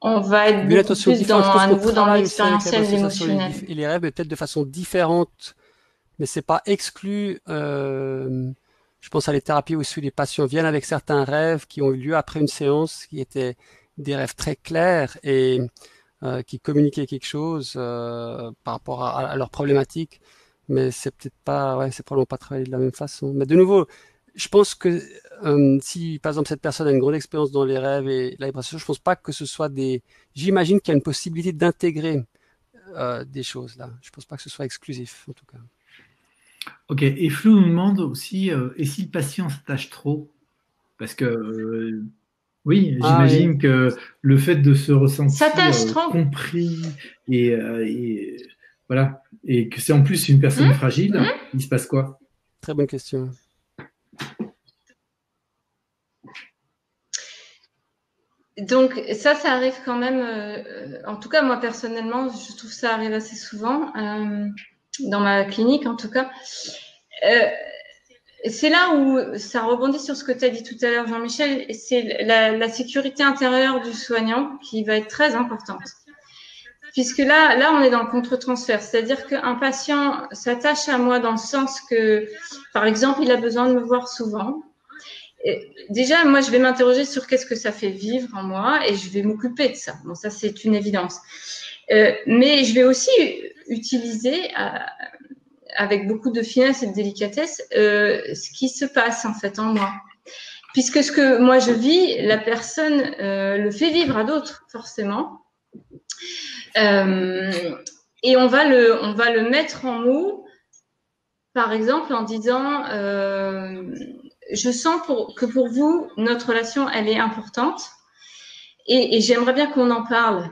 On va être beaucoup plus à nouveau dans l'expérientiel, l'émotionnel. Et les rêves, mais peut-être de façon différente, mais c'est pas exclu. Je pense à les thérapies où les patients viennent avec certains rêves qui ont eu lieu après une séance, qui étaient des rêves très clairs et qui communiquaient quelque chose par rapport à leur problématique. Mais c'est peut-être pas, c'est probablement pas travaillé de la même façon. Mais de nouveau, je pense que si par exemple cette personne a une grande expérience dans les rêves et la vibration, je pense pas que ce soit j'imagine qu'il y a une possibilité d'intégrer des choses là. Je pense pas que ce soit exclusif en tout cas. Ok, et Flou nous demande aussi, et si le patient s'attache trop? Parce que, oui, j'imagine que le fait de se ressentir compris et voilà, et que c'est en plus une personne fragile, il se passe quoi? Très bonne question. Donc ça arrive quand même, en tout cas moi personnellement, je trouve que ça arrive assez souvent, dans ma clinique en tout cas. C'est là où ça rebondit sur ce que tu as dit tout à l'heure, Jean-Michel, c'est la sécurité intérieure du soignant qui va être très importante. Puisque là, on est dans le contre-transfert, c'est-à-dire qu'un patient s'attache à moi dans le sens que, par exemple, il a besoin de me voir souvent. Et déjà, moi, je vais m'interroger sur qu'est-ce que ça fait vivre en moi et je vais m'occuper de ça. Bon, ça, c'est une évidence. Mais je vais aussi utiliser avec beaucoup de finesse et de délicatesse ce qui se passe en fait en moi. Puisque ce que moi je vis, la personne le fait vivre à d'autres, forcément. Et on va le mettre en mots, par exemple, en disant je sens que pour vous, notre relation, elle est importante et j'aimerais bien qu'on en parle.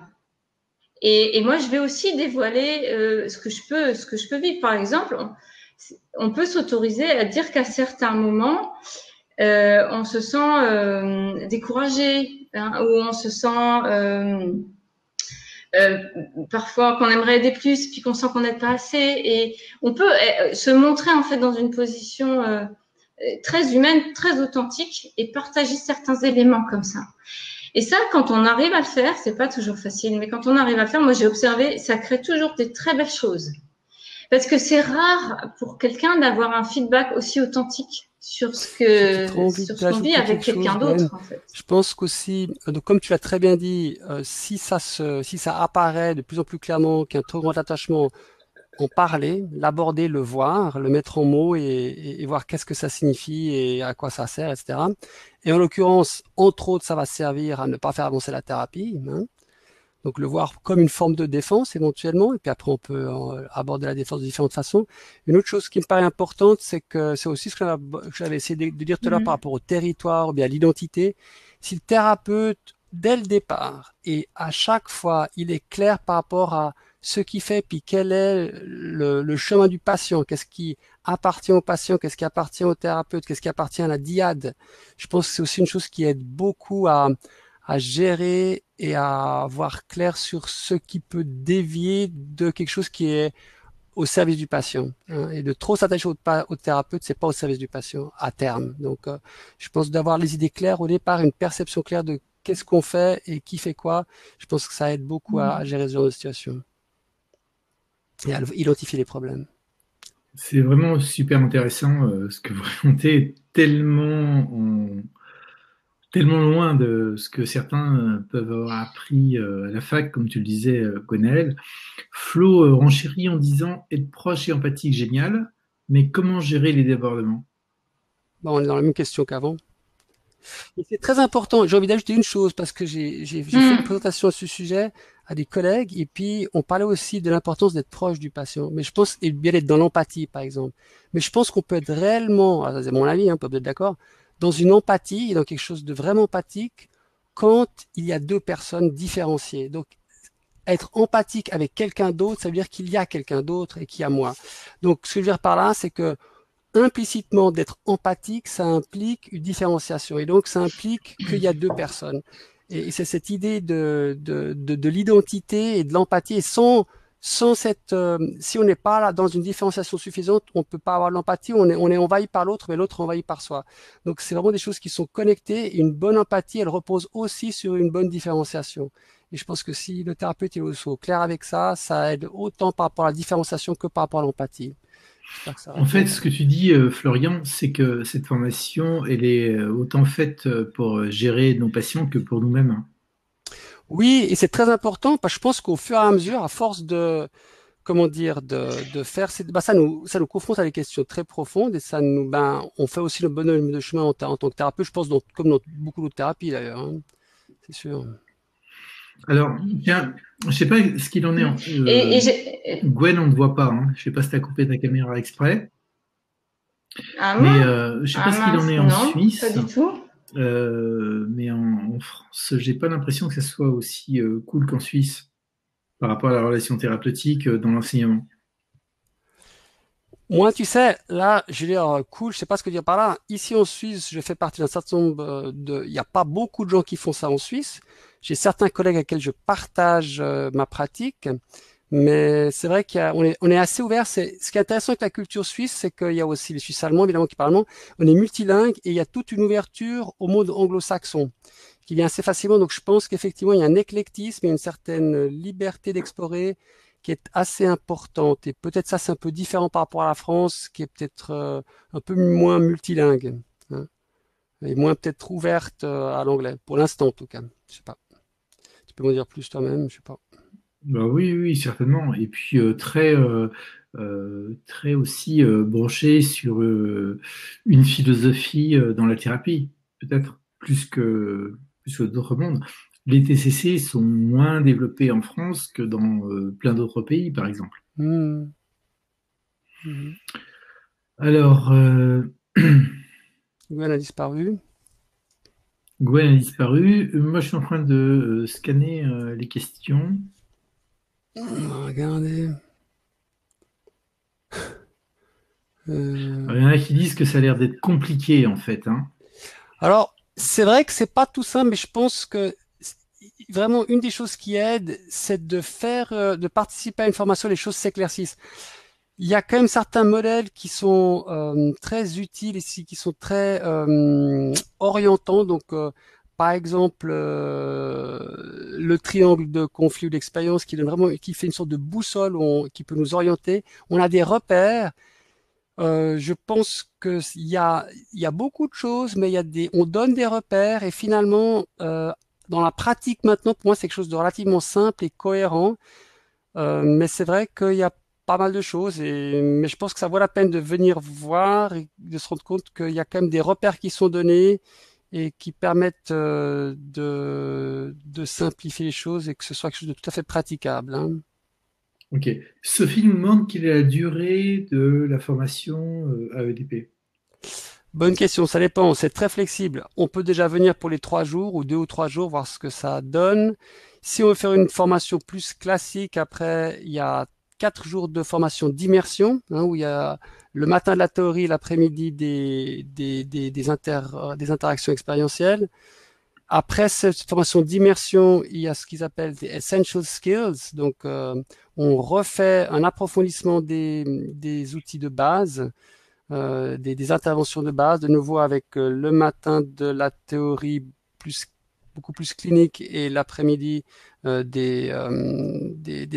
Et moi, je vais aussi dévoiler ce que je peux vivre. Par exemple, on peut s'autoriser à dire qu'à certains moments, on se sent découragé, hein, ou on se sent parfois qu'on aimerait aider plus, puis qu'on sent qu'on n'aide pas assez. Et on peut se montrer en fait dans une position très humaine, très authentique, et partager certains éléments comme ça. Et ça, quand on arrive à le faire, c'est pas toujours facile, mais quand on arrive à le faire, moi j'ai observé, ça crée toujours des très belles choses. Parce que c'est rare pour quelqu'un d'avoir un feedback aussi authentique sur ce qu'on vit avec quelqu'un d'autre, en fait. Je pense qu'aussi, donc comme tu l'as très bien dit, si ça apparaît de plus en plus clairement qu'il y a un trop grand attachement, en parler, l'aborder, le voir, le mettre en mots et voir qu'est-ce que ça signifie et à quoi ça sert, etc. Et en l'occurrence, entre autres, ça va servir à ne pas faire avancer la thérapie, hein. Donc le voir comme une forme de défense éventuellement, et puis après on peut aborder la défense de différentes façons. Une autre chose qui me paraît importante, c'est que c'est aussi ce que j'avais essayé de dire tout à l'heure par rapport au territoire ou bien à l'identité. Si le thérapeute, dès le départ, et à chaque fois, il est clair par rapport à ce qu'il fait, puis quel est le chemin du patient, qu'est-ce qui appartient au patient, qu'est-ce qui appartient au thérapeute, qu'est-ce qui appartient à la dyade. Je pense que c'est aussi une chose qui aide beaucoup à gérer et à voir clair sur ce qui peut dévier de quelque chose qui est au service du patient, hein. Et de trop s'attacher au thérapeute, c'est pas au service du patient à terme. Donc, je pense d'avoir les idées claires au départ, une perception claire de qu'est-ce qu'on fait et qui fait quoi. Je pense que ça aide beaucoup à gérer ce genre de situation et à identifier les problèmes. C'est vraiment super intéressant ce que vous racontez, tellement loin de ce que certains peuvent avoir appris à la fac, comme tu le disais, Gwenaël. Flo renchérit en disant être proche et empathique, génial, mais comment gérer les débordements? Bon, on est dans la même question qu'avant. Et c'est très important. J'ai envie d'ajouter une chose parce que j'ai fait une présentation à ce sujet à des collègues et puis on parlait aussi de l'importance d'être proche du patient. Mais je pense, et bien être dans l'empathie, par exemple. Mais je pense qu'on peut être réellement, alors c'est mon avis, hein, on peut être d'accord, dans une empathie et dans quelque chose de vraiment empathique quand il y a deux personnes différenciées. Donc, être empathique avec quelqu'un d'autre, ça veut dire qu'il y a quelqu'un d'autre et qu'il y a moi. Donc, ce que je veux dire par là, c'est que implicitement d'être empathique, ça implique une différenciation. Et donc, ça implique qu'il y a deux personnes. Et c'est cette idée de l'identité et de l'empathie. Et sans cette, si on n'est pas là dans une différenciation suffisante, on ne peut pas avoir l'empathie. On est envahi par l'autre, mais l'autre envahi par soi. Donc, c'est vraiment des choses qui sont connectées. Et une bonne empathie, elle repose aussi sur une bonne différenciation. Et je pense que si le thérapeute est au clair avec ça, ça aide autant par rapport à la différenciation que par rapport à l'empathie. En fait, ce que tu dis, Florian, c'est que cette formation, elle est autant faite pour gérer nos patients que pour nous-mêmes, hein. Oui, et c'est très important parce que je pense qu'au fur et à mesure, à force comment dire, de faire, ça nous confronte à des questions très profondes et on fait aussi le bonhomme de chemin en tant que thérapeute, je pense, comme dans beaucoup d'autres thérapies d'ailleurs, hein. C'est sûr. Alors, tiens, je sais pas ce qu'il en est. Gwen, on ne te voit pas, hein. Je sais pas si tu as coupé ta caméra exprès. Mais je sais pas ce qu'il en est en Suisse. Pas du tout. Mais en France, j'ai pas l'impression que ça soit aussi cool qu'en Suisse par rapport à la relation thérapeutique dans l'enseignement. Moi, tu sais, là, je vais dire cool, je sais pas ce que dire par là. Ici en Suisse, je fais partie d'un certain nombre il n'y a pas beaucoup de gens qui font ça en Suisse. J'ai certains collègues avec lesquels je partage ma pratique, mais c'est vrai on est assez ouvert. Ce qui est intéressant avec la culture suisse, c'est qu'il y a aussi les Suisses allemands, évidemment, qui parlent allemand. On est multilingue et il y a toute une ouverture au monde anglo-saxon qui vient assez facilement. Donc, je pense qu'effectivement, il y a un éclectisme et une certaine liberté d'explorer qui est assez importante. Et peut-être ça, c'est un peu différent par rapport à la France, qui est peut-être un peu moins multilingue, hein, et moins peut-être ouverte à l'anglais, pour l'instant en tout cas. Je sais pas. Tu peux m'en dire plus toi-même, je sais pas. Bah oui, oui, certainement. Et puis très très aussi branché sur une philosophie dans la thérapie, peut-être plus que d'autres mondes. Les TCC sont moins développés en France que dans plein d'autres pays, par exemple. Mhm. Mhm. Alors, Gwen a disparu. Gwen a disparu. Moi, je suis en train de scanner les questions. On va regarder. Alors, il y en a qui disent que ça a l'air d'être compliqué, en fait, hein. Alors, c'est vrai que c'est pas tout simple, mais je pense que vraiment une des choses qui aide, c'est de participer à une formation, les choses s'éclaircissent. Il y a quand même certains modèles qui sont très utiles ici, qui sont très orientants. Donc, par exemple, le triangle de conflit ou d'expérience qui donne vraiment, qui fait une sorte de boussole qui peut nous orienter. On a des repères. Je pense que il y a beaucoup de choses, mais on donne des repères et finalement, dans la pratique maintenant, pour moi, c'est quelque chose de relativement simple et cohérent. Mais c'est vrai qu'il y a pas mal de choses, mais je pense que ça vaut la peine de venir voir et de se rendre compte qu'il y a quand même des repères qui sont donnés et qui permettent de simplifier les choses et que ce soit quelque chose de tout à fait praticable, hein. Ok. Sophie nous demande quelle est la durée de la formation AEDP. Bonne question, ça dépend, c'est très flexible. On peut déjà venir pour les 3 jours ou 2 ou 3 jours, voir ce que ça donne. Si on veut faire une formation plus classique, après, il y a 4 jours de formation d'immersion, hein, où il y a le matin de la théorie, l'après-midi des interactions expérientielles. Après cette formation d'immersion, il y a ce qu'ils appellent des essential skills. Donc, on refait un approfondissement des outils de base, des interventions de base, de nouveau avec le matin de la théorie beaucoup plus clinique et l'après-midi des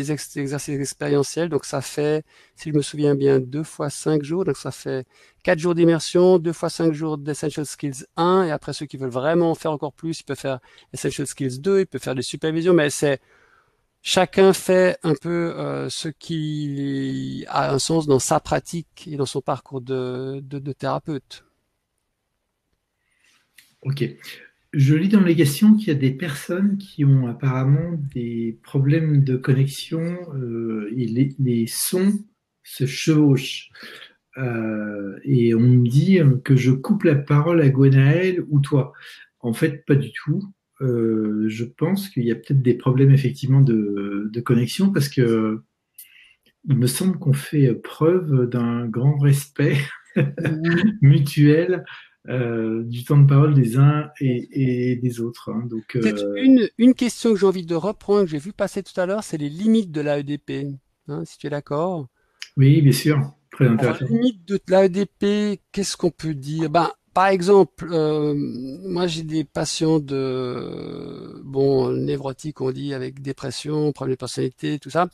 exercices expérientiels. Donc ça fait, si je me souviens bien, 2 fois 5 jours. Donc ça fait 4 jours d'immersion, 2 fois 5 jours d'Essential Skills 1. Et après, ceux qui veulent vraiment faire encore plus, ils peuvent faire Essential Skills 2, ils peuvent faire des supervisions, mais chacun fait un peu ce qui a un sens dans sa pratique et dans son parcours de thérapeute. Ok. Je lis dans les questions qu'il y a des personnes qui ont apparemment des problèmes de connexion et les sons se chevauchent. Et on me dit que je coupe la parole à Gwenaël ou toi. En fait, pas du tout. Je pense qu'il y a peut-être des problèmes effectivement de connexion parce que il me semble qu'on fait preuve d'un grand respect mutuel du temps de parole des uns et des autres, hein. Donc, Peut-être une question que j'ai envie de reprendre, que j'ai vu passer tout à l'heure, c'est les limites de l'AEDP. Hein, si tu es d'accord. oui, bien sûr, très Alors, intéressant. limite de l'AEDP, qu'est-ce qu'on peut dire? Ben, par exemple, moi j'ai des patients névrotiques, on dit, avec dépression, problème de personnalité, tout ça.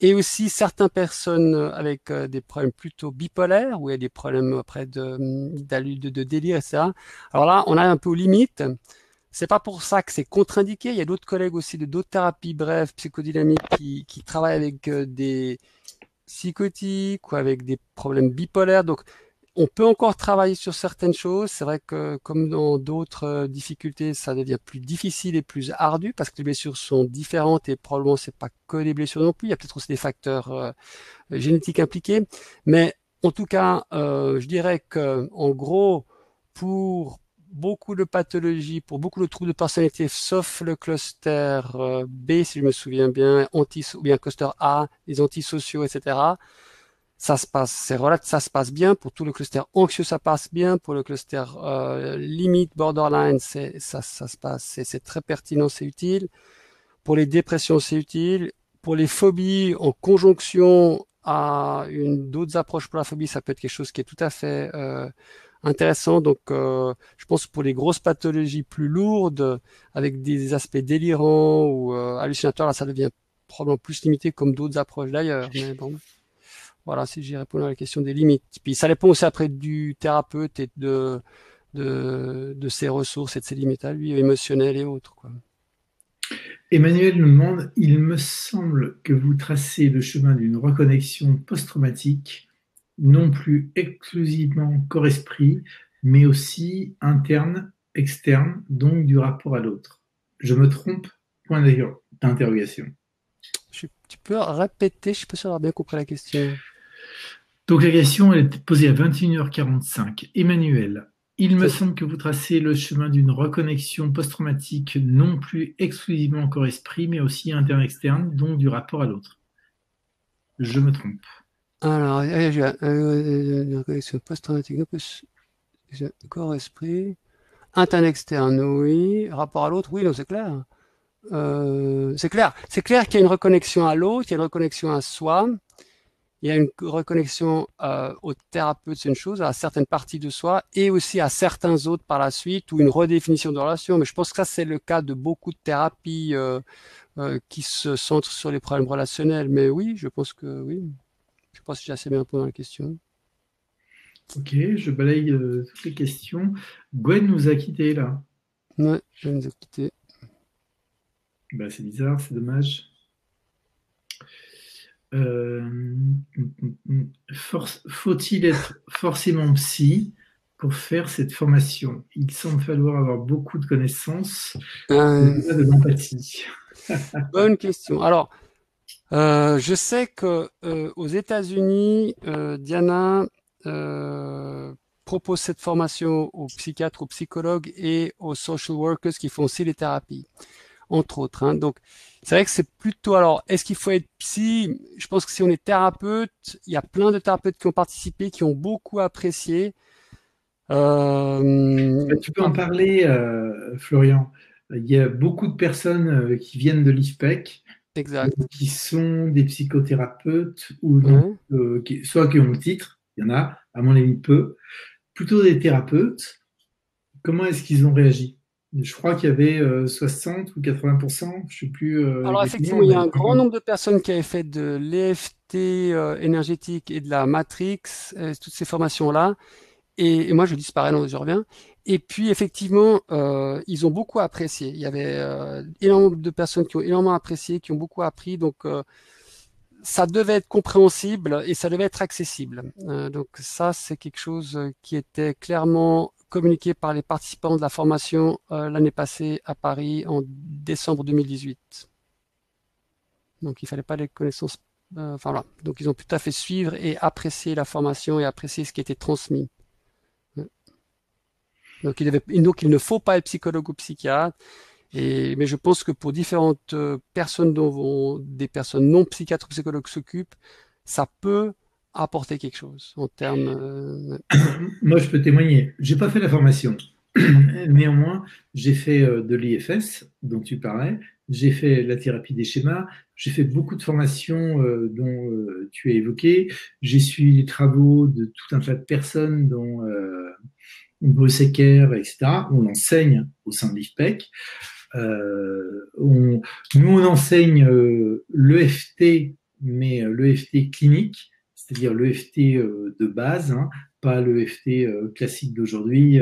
Et aussi certaines personnes avec des problèmes plutôt bipolaires, où il y a des problèmes après de délire, etc. Alors là, on a un peu aux limites. C'est pas pour ça que c'est contre-indiqué. Il y a d'autres collègues aussi de d'autres thérapies brèves, psychodynamiques, qui travaillent avec des psychotiques ou avec des problèmes bipolaires. Donc, on peut encore travailler sur certaines choses. C'est vrai que, comme dans d'autres difficultés, ça devient plus difficile et plus ardu parce que les blessures sont différentes et probablement c'est pas que les blessures non plus. Il y a peut-être aussi des facteurs génétiques impliqués. Mais en tout cas, je dirais que, en gros, pour beaucoup de pathologies, pour beaucoup de troubles de personnalité, sauf le cluster B, si je me souviens bien, ou bien cluster A, les antisociaux, etc. Ça se passe bien. Pour tout le cluster anxieux, ça passe bien. Pour le cluster limite, borderline, ça se passe, c'est très pertinent, c'est utile. Pour les dépressions, c'est utile. Pour les phobies, en conjonction à d'autres approches pour la phobie, ça peut être quelque chose qui est tout à fait intéressant. Donc, je pense que pour les grosses pathologies plus lourdes, avec des aspects délirants ou hallucinatoires, là, ça devient probablement plus limité comme d'autres approches d'ailleurs. Mais bon, voilà, si j'ai répondu à la question des limites. Puis ça dépend aussi après du thérapeute et de ses ressources et de ses limites à lui, émotionnelles et autres, quoi. Emmanuel nous demande, il me semble que vous tracez le chemin d'une reconnexion post-traumatique, non plus exclusivement corps-esprit, mais aussi interne, externe, donc du rapport à l'autre. Je me trompe? Point d'interrogation. Tu peux répéter, je ne suis pas sûr d'avoir bien compris la question. Donc la question elle est posée à 21h45. Emmanuel, il me semble que vous tracez le chemin d'une reconnexion post-traumatique non plus exclusivement corps-esprit, mais aussi interne-externe, donc du rapport à l'autre. Je me trompe. Alors, une reconnexion post-traumatique, non plus corps-esprit, interne-externe, oui, rapport à l'autre, oui, non, c'est clair. C'est clair qu'il y a une reconnexion à l'autre, il y a une reconnexion à soi, il y a une reconnexion au thérapeute, c'est une chose, à certaines parties de soi, et aussi à certains autres par la suite, ou une redéfinition de relation. Mais je pense que ça, c'est le cas de beaucoup de thérapies qui se centrent sur les problèmes relationnels. Mais oui, je pense que oui. Je pense que j'ai assez bien répondu à la question. Ok, je balaye toutes les questions. Gwen nous a quittés là. Ouais, je vais nous écouter. Bah, c'est bizarre, c'est dommage. Faut-il être forcément psy pour faire cette formation? Il semble falloir avoir beaucoup de connaissances, mais pas de l'empathie. Bonne question. Alors, je sais que aux États-Unis, Diana propose cette formation aux psychiatres, aux psychologues et aux social workers qui font aussi les thérapies, entre autres. Hein. Donc, c'est vrai que c'est plutôt. Alors, est-ce qu'il faut être psy? Je pense que si on est thérapeute, il y a plein de thérapeutes qui ont participé, qui ont beaucoup apprécié. Tu peux en parler, Florian. Il y a beaucoup de personnes qui viennent de l'IFPEC, Exact. qui sont des psychothérapeutes, ou Ouais. soit qui ont le titre, il y en a, à mon avis peu, plutôt des thérapeutes. Comment est-ce qu'ils ont réagi? Je crois qu'il y avait 60 ou 80%, je ne sais plus Alors exactement. effectivement, il y a un grand nombre de personnes qui avaient fait de l'EFT énergétique et de la Matrix, toutes ces formations-là. Et moi, je disparais, non, je reviens. Et puis, effectivement, ils ont beaucoup apprécié. Il y avait énormément de personnes qui ont énormément apprécié, qui ont beaucoup appris. Donc, ça devait être compréhensible et ça devait être accessible. Donc, ça, c'est quelque chose qui était clairement communiqué par les participants de la formation l'année passée à Paris en décembre 2018. Donc, il fallait pas des connaissances. Enfin, voilà. Donc, ils ont tout à fait suivre et apprécier la formation et apprécier ce qui était transmis. Donc il ne faut pas être psychologue ou psychiatre. Mais je pense que pour différentes personnes dont des personnes non psychiatres ou psychologues s'occupent, ça peut apporter quelque chose en termes. Moi, je peux témoigner. J'ai pas fait la formation. Néanmoins, j'ai fait de l'IFS, dont tu parlais. J'ai fait la thérapie des schémas. J'ai fait beaucoup de formations dont tu as évoqué. J'ai suivi les travaux de tout un tas de personnes, dont Bruce Ecker, etc. On enseigne au sein de l'IFPEC. Nous, on enseigne l'EFT, mais l'EFT clinique, c'est-à-dire l'EFT de base, hein, pas l'EFT classique d'aujourd'hui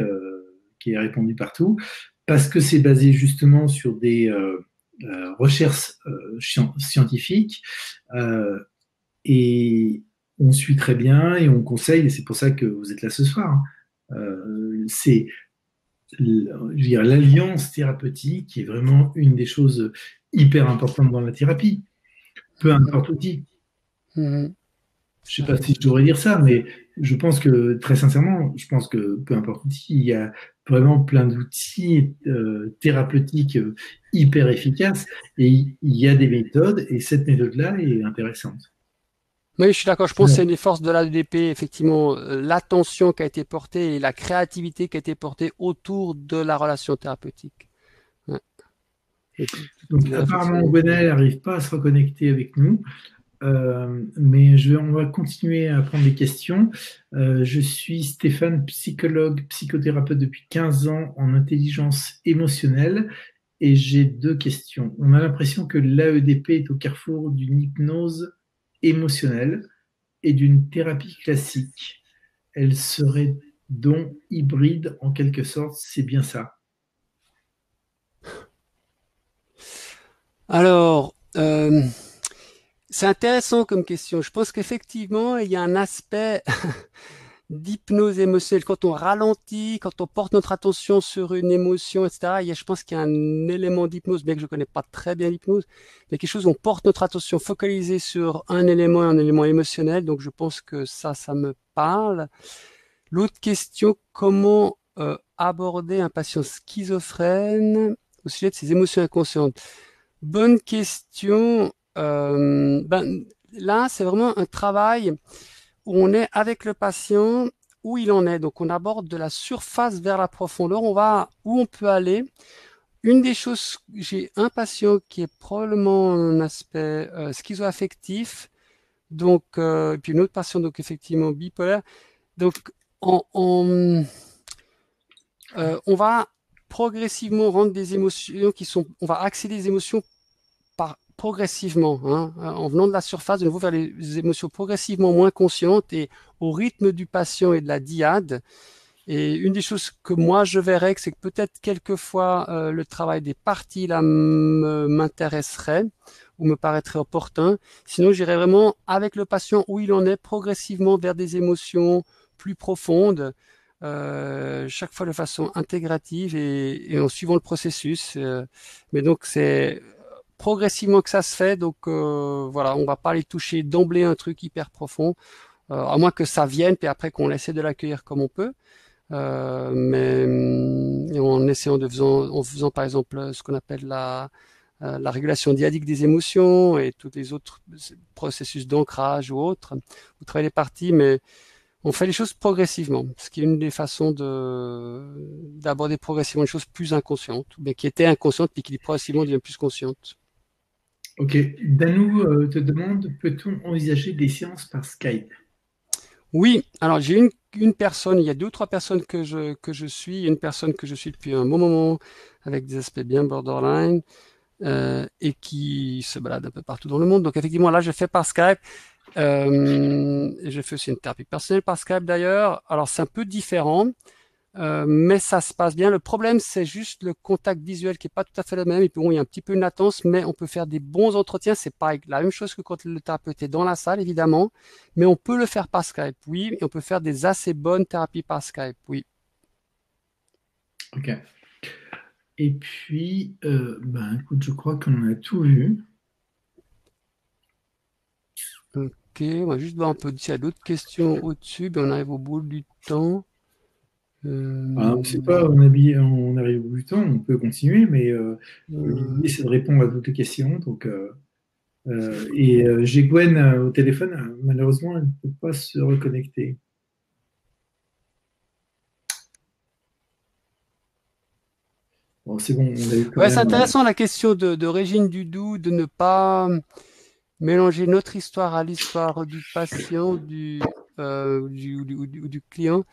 qui est répandu partout, parce que c'est basé justement sur des recherches scientifiques et on suit très bien et on conseille, et c'est pour ça que vous êtes là ce soir. Hein. C'est l'alliance thérapeutique qui est vraiment une des choses hyper importantes dans la thérapie, peu importe l'outil. Je ne sais pas si je devrais dire ça, mais je pense que, très sincèrement, je pense que peu importe l'outil, il y a vraiment plein d'outils thérapeutiques hyper efficaces et il y a des méthodes et cette méthode-là est intéressante. Oui, je suis d'accord. Je pense que c'est une des forces de l'ADP, effectivement, l'attention qui a été portée et la créativité qui a été portée autour de la relation thérapeutique. Ouais. Donc, apparemment, Gwenaël n'arrive pas à se reconnecter avec nous. Mais on va continuer à prendre des questions. Je suis Stéphane, psychologue, psychothérapeute depuis 15 ans en intelligence émotionnelle et j'ai deux questions. On a l'impression que l'AEDP est au carrefour d'une hypnose émotionnelle et d'une thérapie classique. Elle serait donc hybride en quelque sorte, c'est bien ça? Alors, c'est intéressant comme question. Je pense qu'effectivement, il y a un aspect d'hypnose émotionnelle. Quand on ralentit, quand on porte notre attention sur une émotion, etc., je pense qu'il y a un élément d'hypnose, bien que je ne connais pas très bien l'hypnose, mais quelque chose où on porte notre attention focalisée sur un élément émotionnel. Donc, je pense que ça me parle. L'autre question, comment aborder un patient schizophrène au sujet de ses émotions inconscientes? Bonne question. Là, c'est vraiment un travail où on est avec le patient, où il en est. Donc, on aborde de la surface vers la profondeur. On va où on peut aller. Une des choses, j'ai un patient qui est probablement un aspect schizoaffectif, donc et puis une autre patient donc effectivement bipolaire. Donc, on va progressivement rendre des émotions on va axer les émotions progressivement, hein, en venant de la surface, de nouveau vers les émotions progressivement moins conscientes et au rythme du patient et de la dyade. Et une des choses que moi je verrais, c'est que peut-être quelquefois le travail des parties là m'intéresserait ou me paraîtrait opportun. Sinon, j'irais vraiment avec le patient où il en est progressivement vers des émotions plus profondes, chaque fois de façon intégrative et en suivant le processus. Mais donc c'est progressivement que ça se fait, donc voilà, on va pas aller toucher d'emblée un truc hyper profond, à moins que ça vienne, puis après qu'on essaie de l'accueillir comme on peut. Mais en essayant en faisant par exemple ce qu'on appelle la régulation dyadique des émotions et tous les autres processus d'ancrage ou autres, vous travaillez les parties, mais on fait les choses progressivement, ce qui est une des façons d'aborder progressivement les choses plus inconscientes, mais qui étaient inconscientes puis qui progressivement deviennent plus conscientes. Ok. Danou te demande, peut-on envisager des séances par Skype? Oui, alors j'ai une personne, il y a 2 ou 3 personnes que je suis, une personne que je suis depuis un bon moment avec des aspects bien borderline et qui se balade un peu partout dans le monde. Donc effectivement, là, je fais par Skype. Je fais aussi une thérapie personnelle par Skype d'ailleurs. Alors c'est un peu différent. Mais ça se passe bien. Le problème, c'est juste le contact visuel qui est pas tout à fait le même. Et puis bon, il y a un petit peu une latence, mais on peut faire des bons entretiens. C'est pas la même chose que quand le thérapeute est dans la salle, évidemment. Mais on peut le faire par Skype, oui. Et on peut faire des assez bonnes thérapies par Skype, oui. Ok. Et puis, écoute, je crois qu'on a tout vu. Ok, on va juste voir un peu s'il y a d'autres questions au-dessus. Ben, on arrive au bout du temps. Alors, je sais Euh, pas, on arrive au bout du temps, on peut continuer, mais l'idée, c'est de répondre à toutes les questions. Donc, j'ai Gwen au téléphone. Malheureusement, elle ne peut pas se reconnecter. Bon, c'est bon, on a eu quand Ouais, c'est même. intéressant la question de Régine Dudou, de ne pas mélanger notre histoire à l'histoire du patient, ou du client.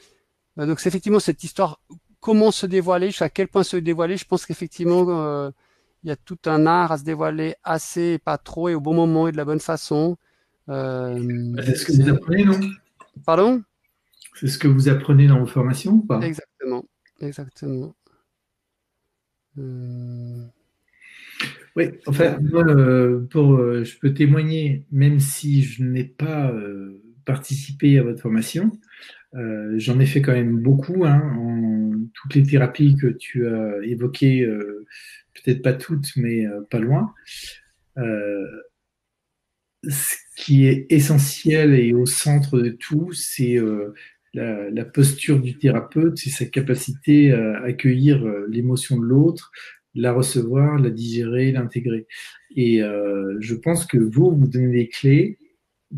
Donc c'est effectivement cette histoire, comment se dévoiler, jusqu'à quel point se dévoiler. Je pense qu'effectivement, il y a tout un art à se dévoiler assez et pas trop, et au bon moment et de la bonne façon. C'est ce que vous apprenez, non? Pardon? C'est ce que vous apprenez dans vos formations ou pas? Exactement, exactement. Euh, Oui, enfin, moi, je peux témoigner, même si je n'ai pas participé à votre formation, j'en ai fait quand même beaucoup, hein, en toutes les thérapies que tu as évoquées, peut-être pas toutes, mais pas loin. Euh, Ce qui est essentiel et au centre de tout, c'est la posture du thérapeute, c'est sa capacité à accueillir l'émotion de l'autre, la recevoir, la digérer, l'intégrer. Et je pense que vous donnez des clés,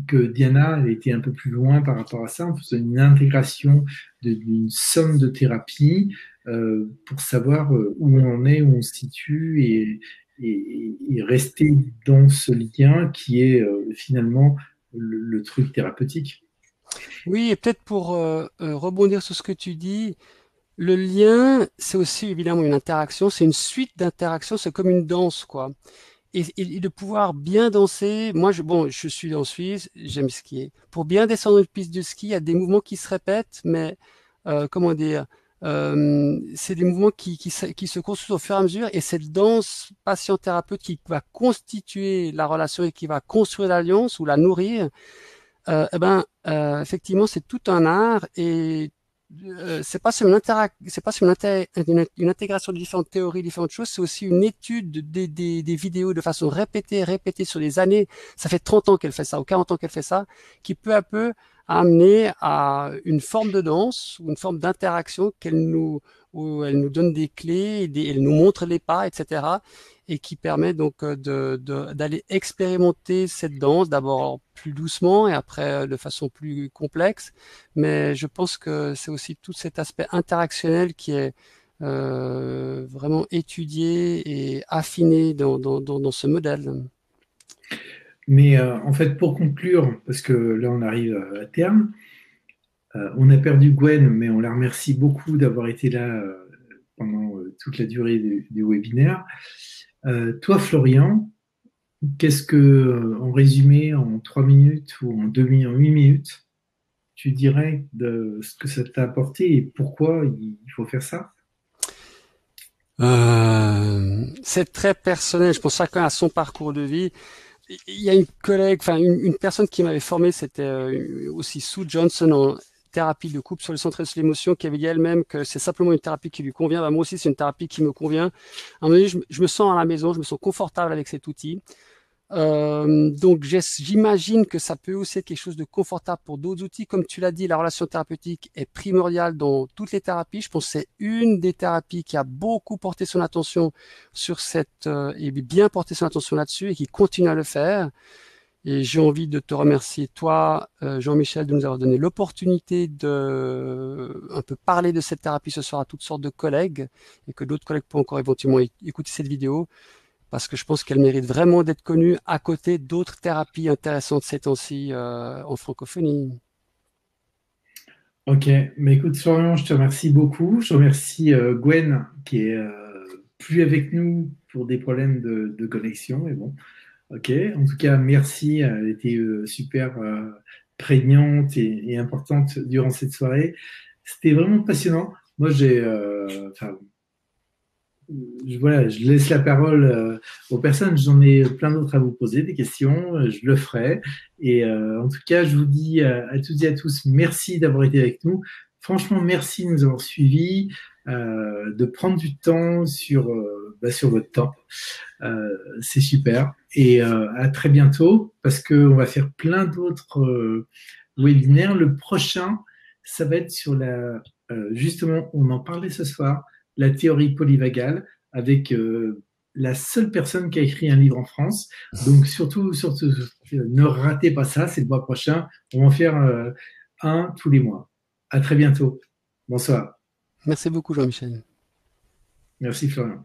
que Diana, elle était un peu plus loin par rapport à ça, en faisant une intégration d'une somme de thérapies pour savoir où on en est, où on se situe et rester dans ce lien qui est finalement le truc thérapeutique. oui, et peut-être pour rebondir sur ce que tu dis, le lien, c'est aussi évidemment une interaction, c'est une suite d'interactions, c'est comme une danse, quoi. Et de pouvoir bien danser, moi, je suis en Suisse, j'aime skier. Pour bien descendre une piste de ski, il y a des mouvements qui se répètent, mais comment dire, c'est des mouvements qui se construisent au fur et à mesure, et cette danse patient-thérapeute qui va constituer la relation et qui va construire l'alliance ou la nourrir, effectivement, c'est tout un art, et c'est pas seulement une intégration de différentes théories, différentes choses, c'est aussi une étude des vidéos de façon répétée sur des années. Ça fait 30 ans qu'elle fait ça, ou 40 ans qu'elle fait ça, qui peu à peu a amené à une forme de danse, ou une forme d'interaction où elle nous donne des clés, elle nous montre les pas, etc. Et qui permet donc d'aller expérimenter cette danse, d'abord plus doucement et après de façon plus complexe. Mais je pense que c'est aussi tout cet aspect interactionnel qui est vraiment étudié et affiné dans ce modèle. Mais en fait, pour conclure, parce que là, on arrive à terme, on a perdu Gwen, mais on la remercie beaucoup d'avoir été là pendant toute la durée du webinaire. Toi, Florian, qu'est-ce que, en résumé, en 3 minutes ou en 8 minutes, tu dirais de ce que ça t'a apporté et pourquoi il faut faire ça? C'est très personnel. Je pense que chacun a son parcours de vie. Il y a une collègue, enfin une personne qui m'avait formé, c'était aussi Sue Johnson en thérapie de couple sur le centre sur l'émotion, qui avait dit elle-même que c'est simplement une thérapie qui lui convient. Moi aussi, c'est une thérapie qui me convient. À un moment donné, je me sens à la maison, je me sens confortable avec cet outil. Donc j'imagine que ça peut aussi être quelque chose de confortable pour d'autres outils. Comme tu l'as dit, la relation thérapeutique est primordiale dans toutes les thérapies. Je pense que c'est une des thérapies qui a beaucoup porté son attention sur et bien porté son attention là-dessus et qui continue à le faire. Et j'ai envie de te remercier, toi, Jean-Michel, de nous avoir donné l'opportunité de un peu parler de cette thérapie ce soir à toutes sortes de collègues, et que d'autres collègues pourront encore éventuellement écouter cette vidéo, parce que je pense qu'elle mérite vraiment d'être connue à côté d'autres thérapies intéressantes ces temps-ci en francophonie. Ok, mais écoute, Florian, je te remercie beaucoup. Je remercie Gwen qui est plus avec nous pour des problèmes de connexion, mais bon. Ok, en tout cas, merci. Elle était super prégnante et importante durant cette soirée. C'était vraiment passionnant. Moi, voilà, je laisse la parole aux personnes. J'en ai plein d'autres à vous poser, des questions. Je le ferai. Et en tout cas, je vous dis à toutes et à tous, merci d'avoir été avec nous. Franchement, merci de nous avoir suivis, de prendre du temps sur votre temps. C'est super. Et à très bientôt, parce qu'on va faire plein d'autres webinaires. Le prochain, ça va être sur justement, on en parlait ce soir, la théorie polyvagale, avec la seule personne qui a écrit un livre en France. Donc surtout, ne ratez pas ça, c'est le mois prochain. On va en faire un tous les mois. À très bientôt. Bonsoir. Merci beaucoup, Jean-Michel. Merci Florian.